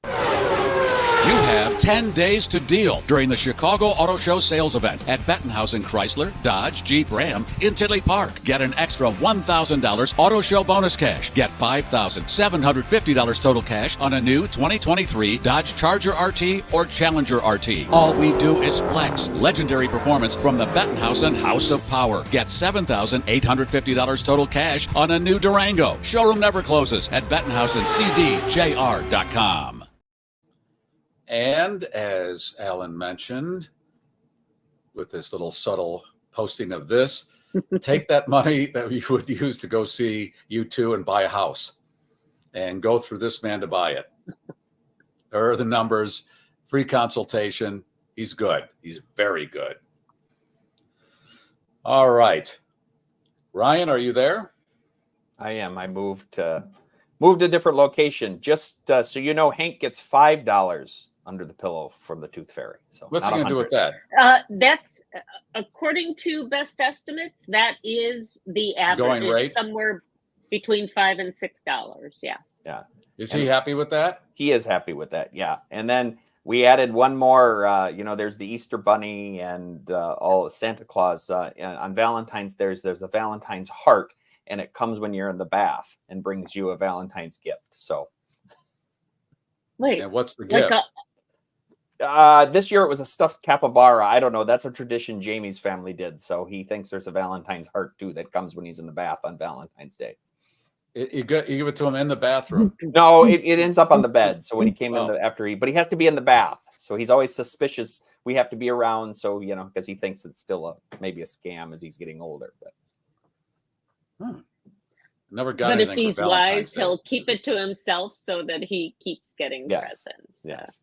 You have 10 days to deal during the Chicago Auto Show sales event at Bettenhausen Chrysler, Dodge, Jeep, Ram in Tinley Park. Get an extra $1,000 Auto Show bonus cash. Get $5,750 total cash on a new 2023 Dodge Charger RT or Challenger RT. All we do is flex. Legendary performance from the Bettenhausen House of Power. Get $7,850 total cash on a new Durango. Showroom never closes at BettenhausenCDJR.com. And as Alan mentioned, with this little subtle posting of this, take that money that you would use to go see U2 and buy a house and go through this man to buy it. There are the numbers, free consultation. He's good. He's very good. All right. Ryan, are you there? I am. I moved to a different location. Just so you know, Hank gets $5 under the pillow from the tooth fairy. So what's he going to do with that? That's according to best estimates. That is the average. Going rate? Somewhere between $5 and $6. Yeah. Yeah. Is he happy with that? He is happy with that. Yeah. And then we added one more. There's the Easter Bunny and all Santa Claus. On Valentine's, there's a Valentine's heart, and it comes when you're in the bath and brings you a Valentine's gift. So. Wait. And what's the gift? This year it was a stuffed capybara. I don't know. That's a tradition Jamie's family did. So he thinks there's a Valentine's heart too that comes when he's in the bath on Valentine's Day. You give it to him in the bathroom? No, it ends up on the bed. So when he came in but he has to be in the bath. So he's always suspicious. We have to be around. So, because he thinks it's still maybe a scam as he's getting older. But never got But anything. if he's for Valentine's wise, Day. he'll keep it to himself so that he keeps getting presents. Yes.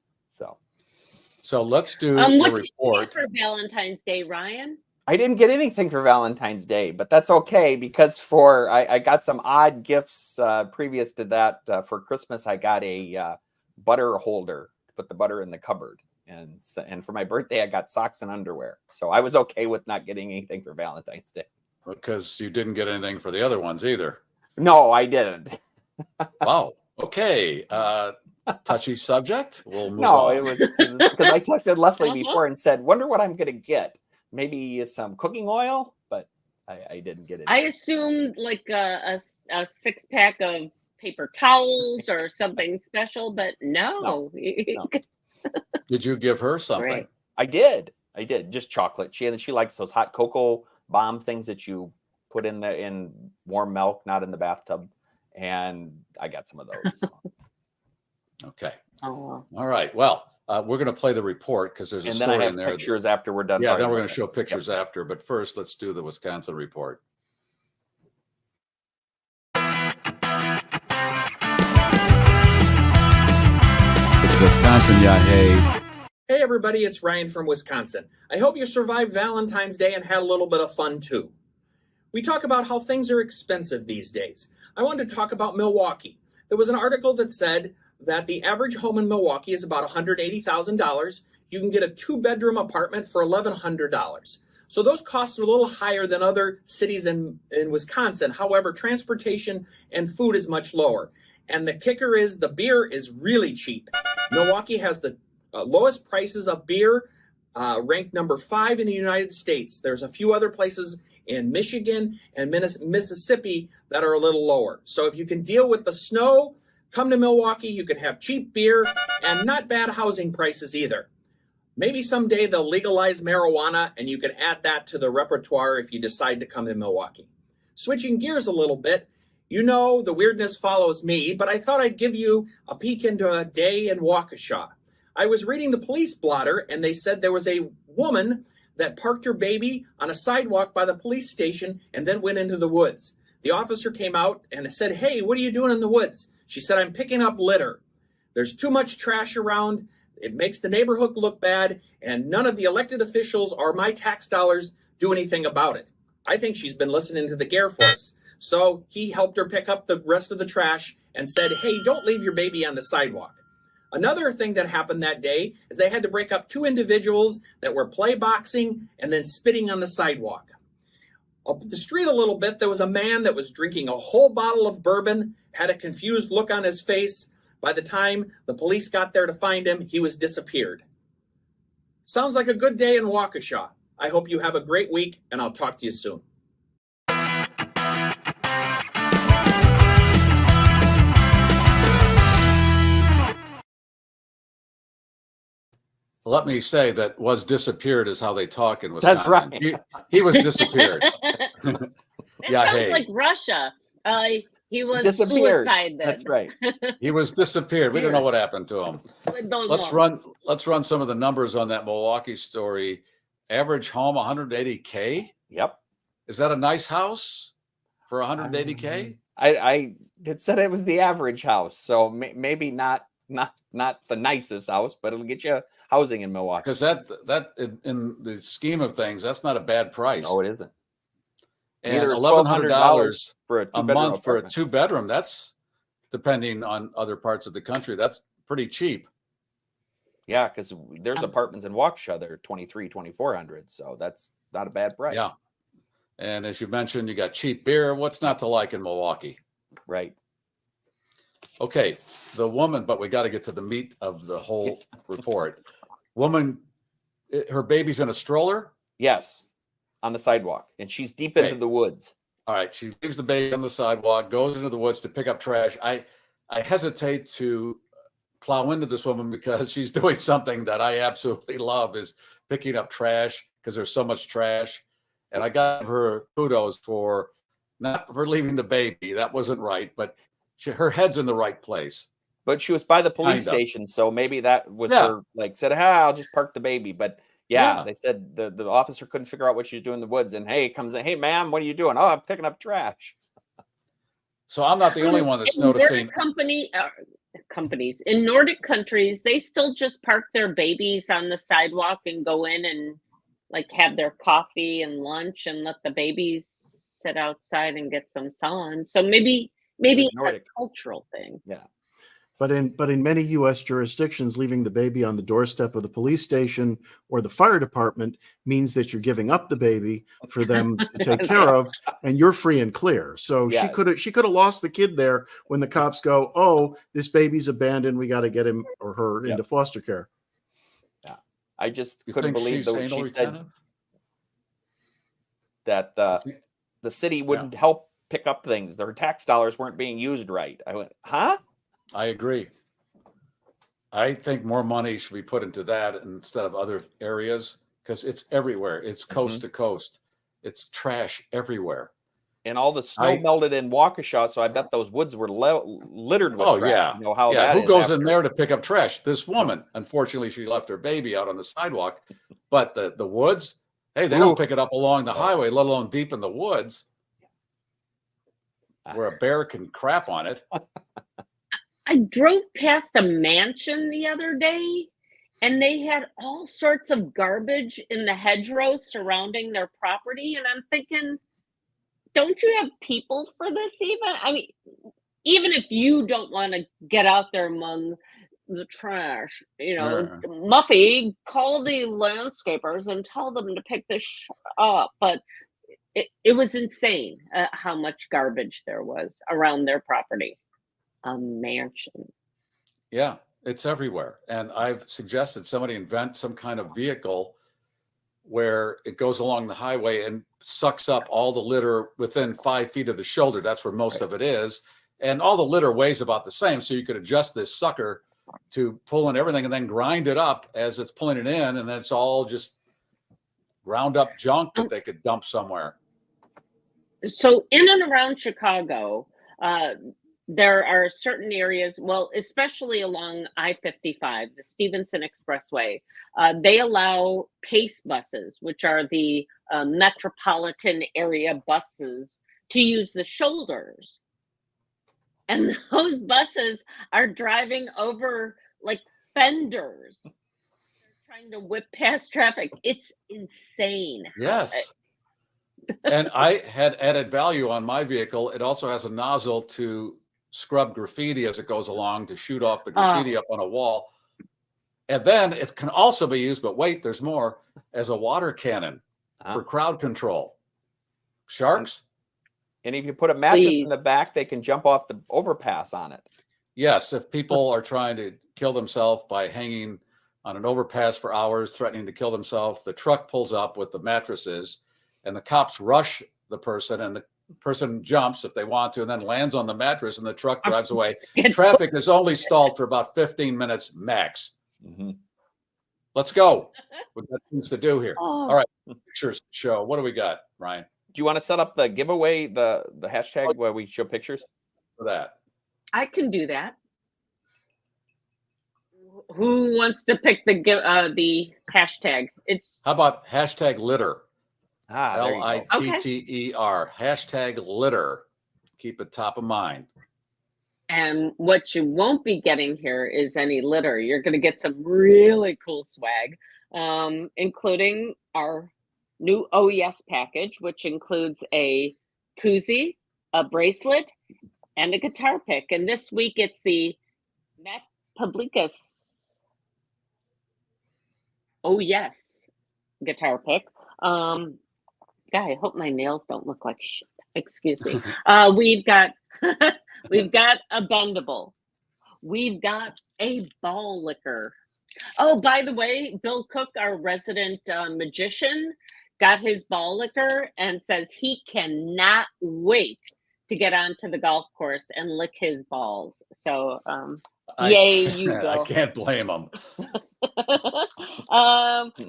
So let's do what a did you report. get for Valentine's Day, Ryan? I didn't get anything for Valentine's Day, but that's okay because I got some odd gifts previous to that. For Christmas, I got a butter holder to put the butter in the cupboard. And for my birthday, I got socks and underwear. So I was okay with not getting anything for Valentine's Day. Because you didn't get anything for the other ones either. No, I didn't. Wow. Okay. Touchy subject. We'll move No, on. it was because I texted Leslie before and said, wonder what I'm going to get. Maybe some cooking oil, but I didn't get it. I assumed like a 6-pack of paper towels or something special, but no. Did you give her something? Right. I did. Just chocolate. She likes those hot cocoa bomb things that you put in warm milk, not in the bathtub, and I got some of those. So. Okay. Oh. All right. Well, we're going to play the report because there's a story then I have in there. Pictures after we're done. Yeah, then we're going to show pictures after. But first, let's do the Wisconsin report. It's Wisconsin, yeah, hey. Hey everybody, it's Ryan from Wisconsin. I hope you survived Valentine's Day and had a little bit of fun too. We talk about how things are expensive these days. I wanted to talk about Milwaukee. There was an article that said that the average home in Milwaukee is about $180,000. You can get a 2-bedroom apartment for $1,100. So those costs are a little higher than other cities in Wisconsin. However, transportation and food is much lower. And the kicker is the beer is really cheap. Milwaukee has the lowest prices of beer, ranked number 5 in the United States. There's a few other places in Michigan and Mississippi that are a little lower. So if you can deal with the snow, come to Milwaukee. You can have cheap beer and not bad housing prices either. Maybe someday they'll legalize marijuana and you can add that to the repertoire if you decide to come to Milwaukee. Switching gears a little bit, you know the weirdness follows me, but I thought I'd give you a peek into a day in Waukesha. I was reading the police blotter, and they said there was a woman that parked her baby on a sidewalk by the police station and then went into the woods. The officer came out and said, "Hey, what are you doing in the woods?" She said, "I'm picking up litter. There's too much trash around. It makes the neighborhood look bad, and none of the elected officials or my tax dollars do anything about it." I think she's been listening to the GarrForce. So he helped her pick up the rest of the trash and said, "Hey, don't leave your baby on the sidewalk." Another thing that happened that day is they had to break up 2 individuals that were play boxing and then spitting on the sidewalk. Up the street a little bit, there was a man that was drinking a whole bottle of bourbon, had a confused look on his face. By the time the police got there to find him, he was disappeared. Sounds like a good day in Waukesha. I hope you have a great week, and I'll talk to you soon. Let me say that was disappeared is how they talk in Wisconsin. That's right. He was disappeared. Yeah, sounds like Russia. He was suicide then. That's right. He was disappeared. We don't know what happened to him. Let's run some of the numbers on that Milwaukee story. Average home, $180K. Yep. Is that a nice house for $180K? I said it was the average house, so maybe not the nicest house, but it'll get you housing in Milwaukee. Because that in the scheme of things, that's not a bad price. No, it isn't. And $1,100 for a month for a 2-bedroom. That's, depending on other parts of the country, that's pretty cheap. Yeah, because there's apartments in Waukesha that are $2,300-$2,400, so that's not a bad price. Yeah, and as you mentioned, you got cheap beer. What's not to like in Milwaukee? Right. Okay, the woman, but we got to get to the meat of the whole report. Woman, her baby's in a stroller? Yes, on the sidewalk, and she's deep into the woods. All right, she leaves the baby on the sidewalk, goes into the woods to pick up trash. I hesitate to plow into this woman because she's doing something that I absolutely love, is picking up trash, because there's so much trash. And I got her kudos for not for leaving the baby. That wasn't right, but her head's in the right place. But she was by the police station, so maybe that was her, like, said, I'll just park the baby. But they said the officer couldn't figure out what she was doing in the woods. And comes in, "Hey, ma'am, what are you doing?" "Oh, I'm picking up trash." So I'm not the only one that's noticing. Companies in Nordic countries, they still just park their babies on the sidewalk and go in and like have their coffee and lunch and let the babies sit outside and get some sun. So maybe it's a cultural thing. Yeah. But in many U.S. jurisdictions, leaving the baby on the doorstep of the police station or the fire department means that you're giving up the baby for them to take care of, and you're free and clear. So she could have lost the kid there when the cops go, "Oh, this baby's abandoned. We got to get him or her into foster care." Yeah, I just couldn't believe that she said that the city wouldn't help pick up things. Their tax dollars weren't being used right. I went, huh? I agree. I think more money should be put into that instead of other areas, because it's everywhere. It's coast to coast. It's trash everywhere. And all the snow melted in Waukesha, so I bet those woods were littered with trash. Yeah. You know how that Who is goes after. in there to pick up trash? This woman. Unfortunately, she left her baby out on the sidewalk. But the woods, hey, they don't pick it up along the highway, let alone deep in the woods where a bear can crap on it. I drove past a mansion the other day, and they had all sorts of garbage in the hedgerows surrounding their property. And I'm thinking, don't you have people for this even? I mean, even if you don't want to get out there among the trash, you know, Muffy, call the landscapers and tell them to pick this up. But it was insane how much garbage there was around their property. A mansion. Yeah, it's everywhere. And I've suggested somebody invent some kind of vehicle where it goes along the highway and sucks up all the litter within 5 feet of the shoulder. That's where most of it is. And all the litter weighs about the same. So you could adjust this sucker to pull in everything and then grind it up as it's pulling it in. And then it's all just ground up junk that they could dump somewhere. So in and around Chicago, there are certain areas, well, especially along I-55, the Stevenson Expressway, they allow PACE buses, which are the metropolitan area buses, to use the shoulders. And those buses are driving over like fenders. They're trying to whip past traffic. It's insane. Yes. And I had added value on my vehicle. It also has a nozzle to scrub graffiti as it goes along to shoot off the graffiti up on a wall. And then it can also be used, but wait, there's more, as a water cannon for crowd control. Sharks? And if you put a mattress in the back, they can jump off the overpass on it. Yes, if people are trying to kill themselves by hanging on an overpass for hours, threatening to kill themselves, the truck pulls up with the mattresses and the cops rush the person, and the person jumps if they want to and then lands on the mattress and the truck drives away. Traffic is only stalled for about 15 minutes max. Let's go. We've got things to do here. All right, pictures show. What do we got, Ryan? Do you want to set up the giveaway, the hashtag where we show pictures? For that. I can do that. Who wants to pick the hashtag? It's how about hashtag litter? Litter. Hashtag litter. Keep it top of mind. And what you won't be getting here is any litter. You're going to get some really cool swag, including our new OES package, which includes a koozie, a bracelet, and a guitar pick. And this week it's the Matt Publicus OES guitar pick. I hope my nails don't look like shit. Excuse me. We've got we've got a bendable. We've got a ball licker. Oh, by the way, Bill Cook, our resident magician, got his ball licker and says he cannot wait to get onto the golf course and lick his balls. So, yay, you Bill. I can't blame him.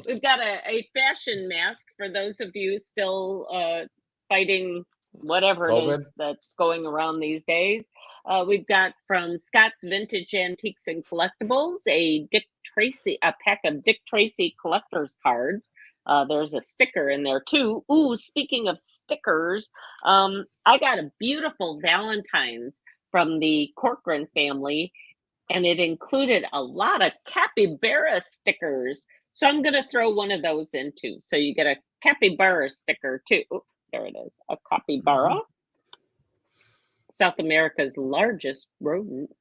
We've got a fashion mask for those of you still fighting whatever COVID. it is that's going around these days. We've got from Scott's Vintage Antiques and Collectibles a pack of Dick Tracy collector's cards. There's a sticker in there too. Ooh, speaking of stickers, I got a beautiful Valentine's from the Corcoran family, and it included a lot of capybara stickers. So I'm going to throw one of those in too. So you get a capybara sticker too. Ooh, there it is, a capybara. South America's largest rodent.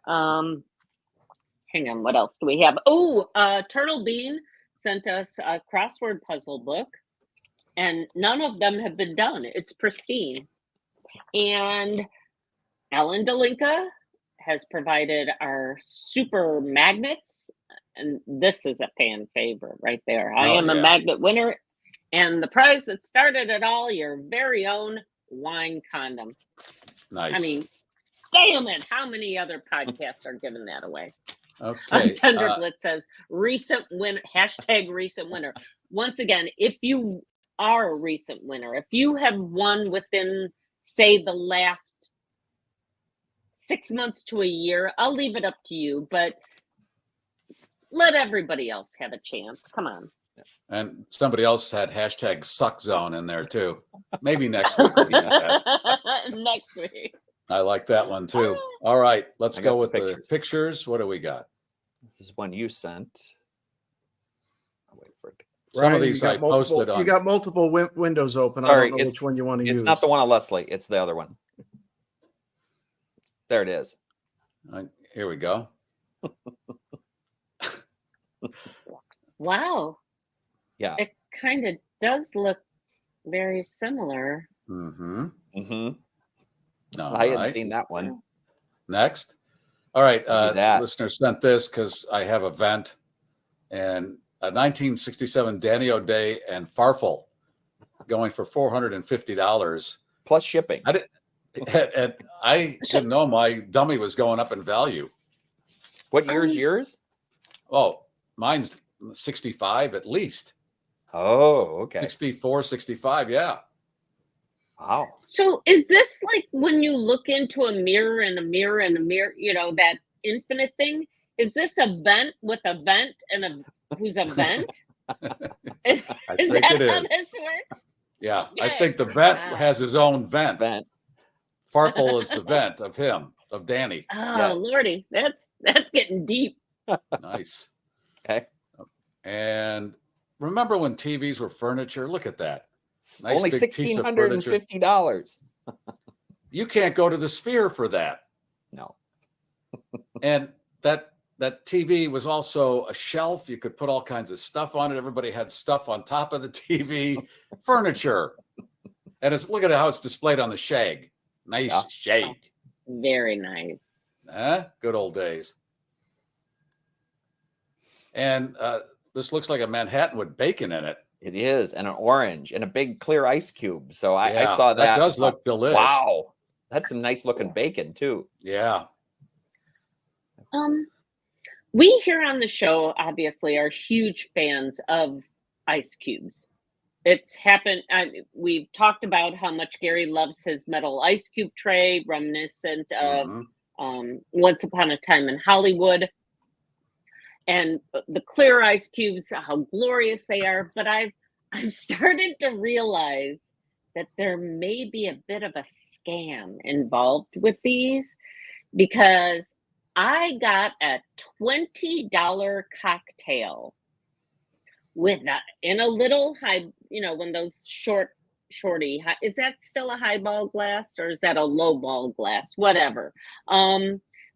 Hang on, what else do we have? Oh, Turtle Bean sent us a crossword puzzle book, and none of them have been done. It's pristine. And Ellen Delinka has provided our super magnets, and this is a fan favorite right there. I am a magnet winner, and the prize that started it all, your very own wine condom. Nice. I mean, damn it, how many other podcasts are giving that away? Okay. Tenderblitz says recent winner, hashtag recent winner. Once again, if you are a recent winner. If you have won within, say, the last 6 months to a year, I'll leave it up to you, but let everybody else have a chance. Come on. And somebody else had hashtag suck zone in there too. Maybe next week. We'll use that. Next week. I like that one too. All right, let's go with the pictures. What do we got? This is one you sent. I'll wait for it. Some of these I posted on. You got multiple windows open. Sorry, I don't know which one you want to use. It's not the one on Leslie. It's the other one. There it is. Here we go. Wow. Yeah. It kind of does look very similar. Mm-hmm. Mm-hmm. No, I hadn't seen that one. Next. All right. Listener sent this because I have a vent. And a 1967 Danny O'Day and Farfel going for $450. Plus shipping. I didn't know my dummy was going up in value. What year is yours? Oh, mine's 65 at least. Oh, okay. 64, 65, yeah. Wow. So is this like when you look into a mirror and a mirror and a mirror, you know, that infinite thing? Is this a vent with a vent and who's a vent? Is think that it how is. this works? Yeah, Okay. I think the vent has his own vent. Farfel is the vent of Danny. Oh, Lordy, that's getting deep. Nice. Okay. And remember when TVs were furniture? Look at that. Nice Only big piece of furniture. $1,650. You can't go to the Sphere for that. No. And that TV was also a shelf. You could put all kinds of stuff on it. Everybody had stuff on top of the TV. Furniture. And look at how it's displayed on the shag. Nice shag. Very nice. Good old days. And this looks like a Manhattan with bacon in it. It is, and an orange, and a big clear ice cube. So I saw that. That does look delicious. Wow. That's some nice looking bacon, too. Yeah. We here on the show, obviously, are huge fans of ice cubes. It's happened. We've talked about how much Garry loves his metal ice cube tray, reminiscent of Once Upon a Time in Hollywood. And the clear ice cubes, how glorious they are. But I've started to realize that there may be a bit of a scam involved with these, because I got a $20 cocktail with in a little high, you know, when those shorty, is that still a highball glass or is that a low ball glass? Whatever.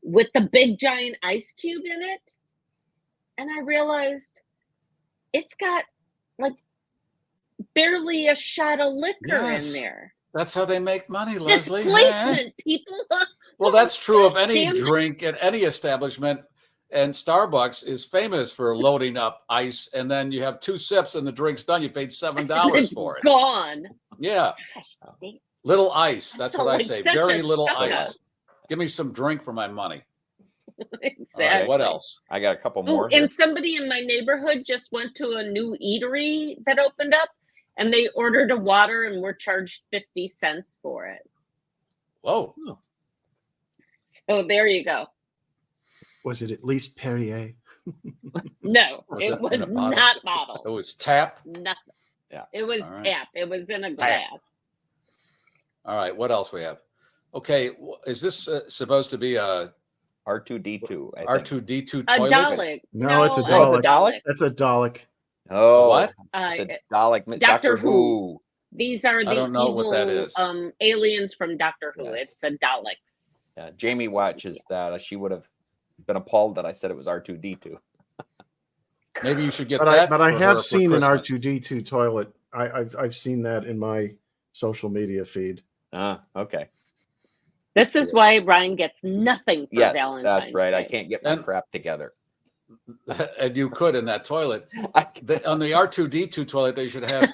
With the big giant ice cube in it. And I realized it's got like barely a shot of liquor in there. That's how they make money, Leslie. Displacement, people. Well, that's true of any drink at any establishment. And Starbucks is famous for loading up ice, and then you have 2 sips and the drink's done. You paid $7 for it. Gone. Yeah. Little ice. That's what I like say. such Very a little sucker. ice. Give me some drink for my money. Exactly. All right, what else? I got a couple more. And somebody in my neighborhood just went to a new eatery that opened up, and they ordered a water and were charged 50 cents for it. Whoa. So there you go. Was it at least Perrier? No, Was it it was in a bottle? not bottled. It was tap. Nothing. Yeah. It was All right. tap. It was in a glass. All right, what else we have? Okay, is this supposed to be a R2D2? R2D2 A toilet? Dalek. No, it's a it's Dalek. Dalek? That's a Dalek. Oh, What? It's a Dalek. Doctor Who. These are the don't know evil what that is. aliens from Doctor Who. Yes. It's a Daleks. Yeah, Jamie watches that. She would have been appalled that I said it was R2D2. Maybe you should get But that. I for have her for seen an Christmas. R2D2 toilet. I've seen that in my social media feed. Okay. This is why Ryan gets nothing for Yes, Valentine's that's right. I Day. can't get my crap together. And you could in that toilet. On the R2D2 toilet, they should have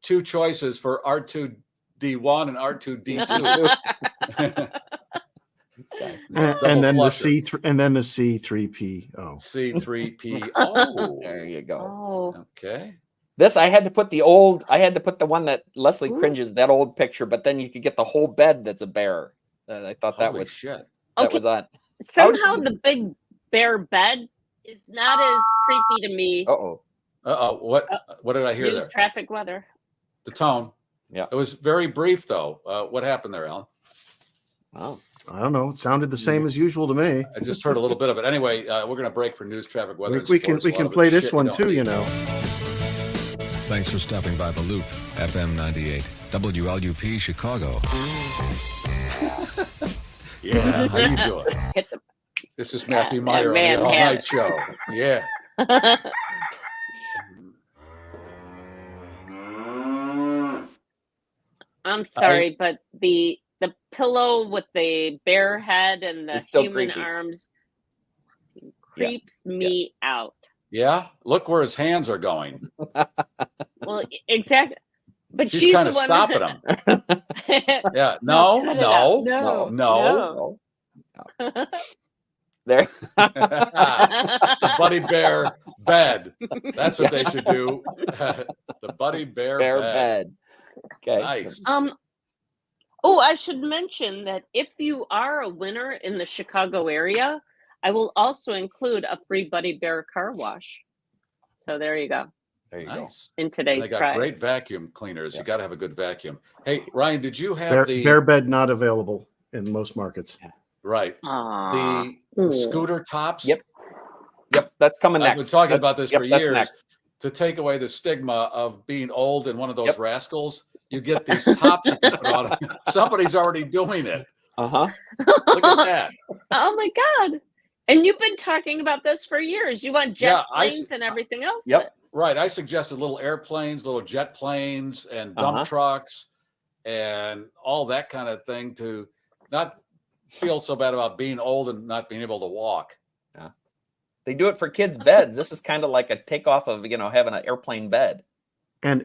two choices for R2D1 and R2D2. And then the flusher. C3 and then the C3P. Oh. C3P. Oh, There you go. Oh, okay. This I had to put the one that Leslie cringes, that old picture, but then you could get the whole bed that's a bear. I thought that was shit. That was on. Somehow the big bear bed is not as creepy to me. What did I hear News, there? traffic, weather. The tone. Yeah. It was very brief though. What happened there, Alan? Oh, I don't know. It sounded the same as usual to me. I just heard a little bit of it. Anyway, we're going to break for news, traffic, weather. We can play this one too, you know. Thanks for stopping by The Loop, FM 98, WLUP Chicago. Yeah, how you doing? This is Matthew Meier on the All Night Show. Yeah. I'm sorry, but the pillow with the bear head and the human arms creeps me out. Yeah, look where his hands are going. Well, exactly. But she's kind of stopping him. Yeah, no. There. The Buddy Bear bed. That's what they should do. The Buddy Bear bed. Okay. Nice. Oh, I should mention that if you are a winner in the Chicago area, I will also include a free Buddy Bear car wash. So there you go. There you go. In today's They got prize. great vacuum cleaners. You got to have a good vacuum. Hey, Ryan, did you have bear bed not available in most markets? Right. The scooter tops? Yep. That's coming next. I've been talking about this for years. Next. To take away the stigma of being old and one of those rascals, you get these tops you can put on. Somebody's already doing it. Look at that. Oh my God. And you've been talking about this for years. You want jet planes and everything else. Yep. Right. I suggested little airplanes, little jet planes, and dump trucks, and all that kind of thing to not feel so bad about being old and not being able to walk. Yeah. They do it for kids' beds. This is kind of like a takeoff of, having an airplane bed. And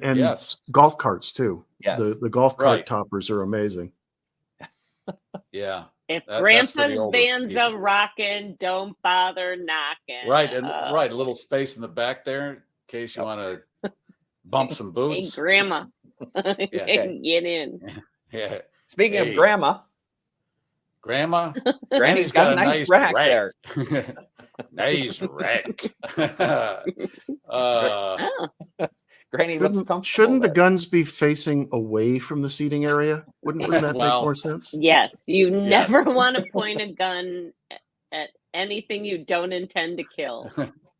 golf carts too. Yes. The golf cart toppers are amazing. Yeah. If Grandpa's band's a rockin', don't bother knocking. Right, and a little space in the back there in case you want to bump some boots. Hey, Grandma, get in. Yeah. Speaking of Grandma, Granny's got a nice rack there. Nice rack. Granny looks comfortable. Shouldn't the guns be facing away from the seating area? Wouldn't that make more sense? Yes, you never want to point a gun at anything you don't intend to kill.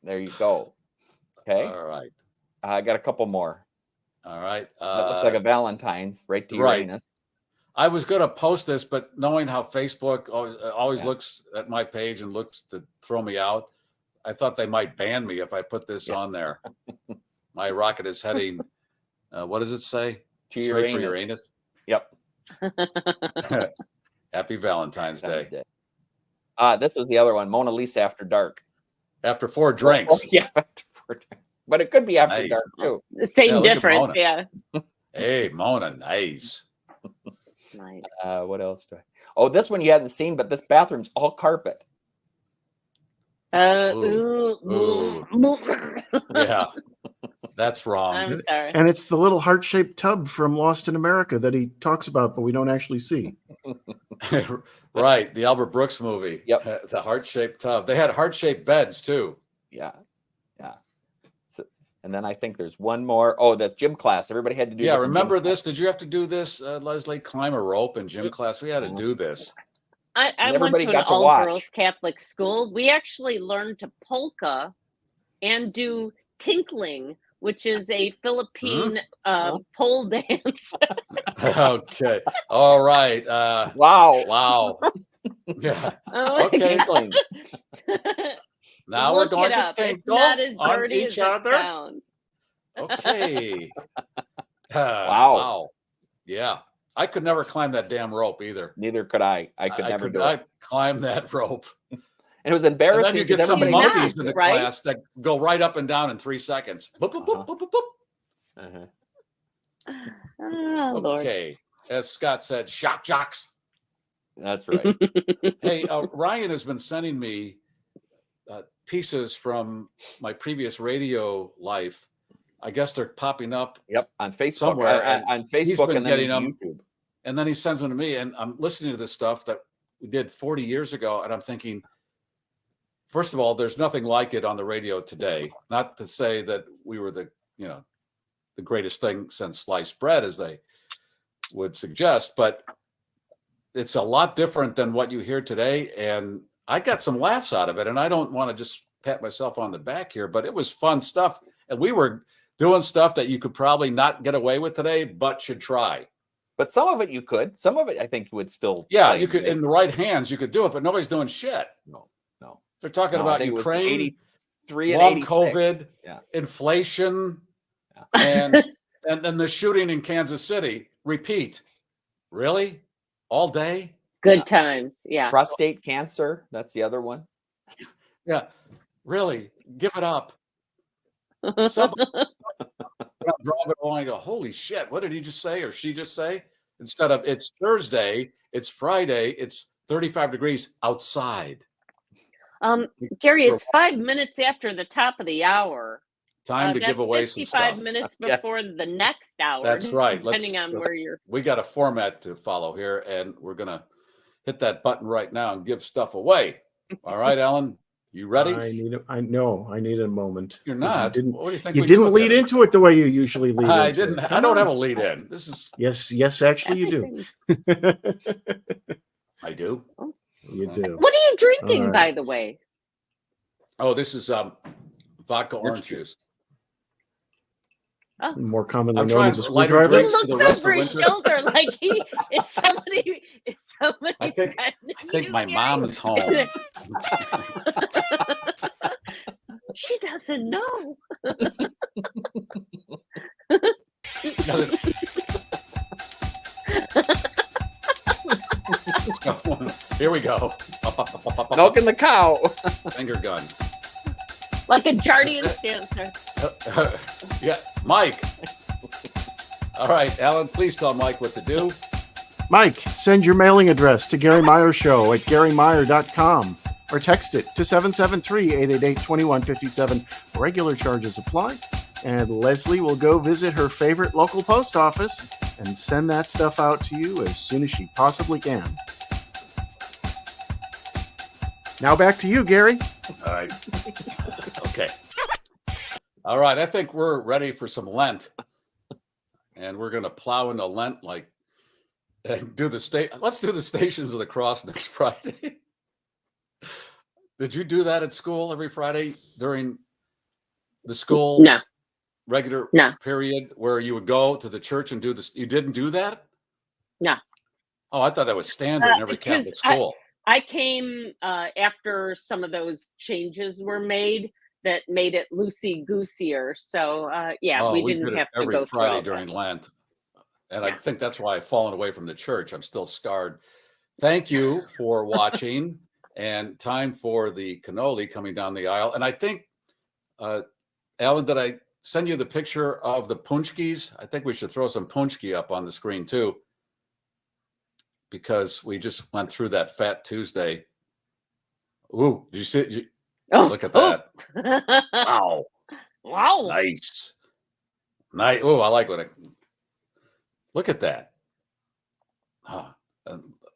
There you go. Okay. All right. I got a couple more. All right. That looks like a Valentine's right to Uranus. I was going to post this, but knowing how Facebook always looks at my page and looks to throw me out, I thought they might ban me if I put this on there. My rocket is heading, what does it say? Straight for Uranus. Yep. Happy Valentine's Day. This was the other one, Mona Lisa After Dark. After 4 drinks. Yeah, after 4 drinks. But it could be after dark too. Same difference, yeah. Hey, Mona, nice. What else do I? Oh, this one you hadn't seen, but this bathroom's all carpet. Yeah, that's wrong. I'm sorry. And it's the little heart-shaped tub from Lost in America that he talks about, but we don't actually see. Right, the Albert Brooks movie. Yep, the heart-shaped tub. They had heart-shaped beds too. Yeah. So, and then I think there's one more. Oh, that's gym class. Everybody had to do. Yeah, this remember this? Did you have to do this, Leslie? Climb a rope in gym class? We had to do this. I went to an all-girls Catholic school. We actually learned to polka and do tinkling, which is a Philippine pole dance. Okay. All right. Wow. Yeah. Oh okay. Now we're going to tinkle on each other. Sounds. Okay. Wow. Yeah. I could never climb that damn rope either. Neither could I. I could never do it. I climb that rope. And it was embarrassing. And then you get some monkeys in the class that go right up and down in 3 seconds. Boop, boop, boop, boop, boop, boop. Oh, okay. As Scott said, shock jocks. That's right. Hey, Ryan has been sending me pieces from my previous radio life I guess they're popping up. Yep, on Facebook. Somewhere. On Facebook he's been and then getting them, YouTube. and then he sends them to me, and I'm listening to this stuff that we did 40 years ago, and I'm thinking, first of all, there's nothing like it on the radio today. Not to say that we were the greatest thing since sliced bread, as they would suggest, but it's a lot different than what you hear today. And I got some laughs out of it, and I don't want to just pat myself on the back here, but it was fun stuff. And we were doing stuff that you could probably not get away with today, but should try. But some of it you could. Some of it I think would still. Yeah, you could, in the right hands, you could do it, but nobody's doing shit. No. They're talking about Ukraine, 83 and long 86. COVID, Yeah. inflation, and then the shooting in Kansas City. Repeat. Really? All day? Good times. Yeah. Prostate cancer. That's the other one. Yeah. Really? Give it up. Somebody driving along and go, holy shit, what did he just say or she just say? Instead of it's Thursday, it's Friday, it's 35 degrees outside. Garry, it's 5 minutes after the top of the hour. Time to give away some stuff. 55 minutes before the next hour. That's right. Depending on where you're. We got a format to follow here, and we're going to hit that button right now and give stuff away. All right, Alan, you ready? I need a moment. You're not. What do you think? You didn't lead into it the way you usually lead. I into didn't. It. I don't have a lead in. This is. Yes, actually, you do. I do. You do. What are you drinking, by the way? Oh, this is vodka orange juice. Oh. More commonly known as a screwdriver. He looks over his shoulder like he is somebody. I think my mom is home. She doesn't know. Here we go. Milking the cow. Finger gun. Like a Jardian dancer. Yeah, Mike. All right, Alan, please tell Mike what to do. Mike, send your mailing address to Garry Meier Show at GarryMeier.com or text it to 773-888-2157. Regular charges apply. And Leslie will go visit her favorite local post office and send that stuff out to you as soon as she possibly can. Now back to you, Garry. All right. Okay. All right. I think we're ready for some Lent. And we're going to plow into Lent and do let's do the Stations of the Cross next Friday. Did you do that at school every Friday during the school? No. Regular period where you would go to the church and do this? You didn't do that? No. Oh, I thought that was standard in every Catholic school. I came after some of those changes were made that made it loosey-goosier. So, we didn't have to every go Friday through during Lent. And I think that's why I've fallen away from the church. I'm still scarred. Thank you for watching. And time for the cannoli coming down the aisle. And I think, Alan, did I send you the picture of the punchkis? I think we should throw some punchki up on the screen too, because we just went through that Fat Tuesday. Ooh, did you see it? Look at that. Wow. Wow. Nice. Oh, I like look at that. I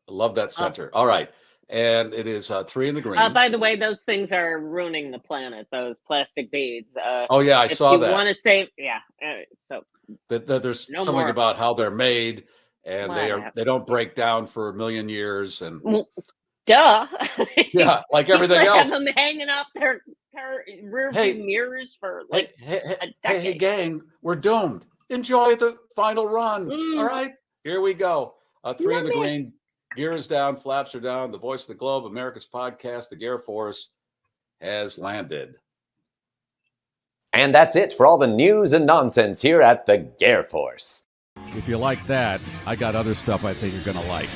love that center. All right. And it is 3 in the green. By the way, those things are ruining the planet, those plastic beads. Oh, yeah, I saw that. If you want to save, so. There's something about how they're made, and they don't break down for a million years. And duh. Yeah, like everything People else. have them hanging up their rear view mirrors for a decade. Hey, gang, we're doomed. Enjoy the final run. All right, here we go. 3 in the green. Gear is down, flaps are down. The voice of the globe, America's podcast, the GarrForce has landed. And that's it for all the news and nonsense here at the GarrForce. If you like that, I got other stuff I think you're going to like.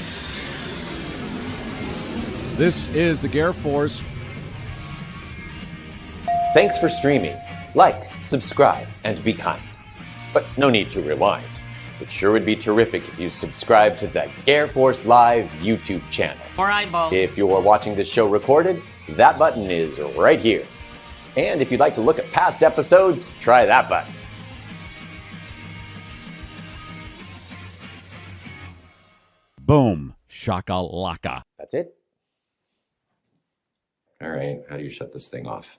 This is the GarrForce. Thanks for streaming. Like, subscribe, and be kind. But no need to rewind. It sure would be terrific if you subscribe to the GarrForce Live YouTube channel. More eyeballs. If you are watching this show recorded, that button is right here. And if you'd like to look at past episodes, try that button. Boom. Shakalaka. That's it. All right. How do you shut this thing off?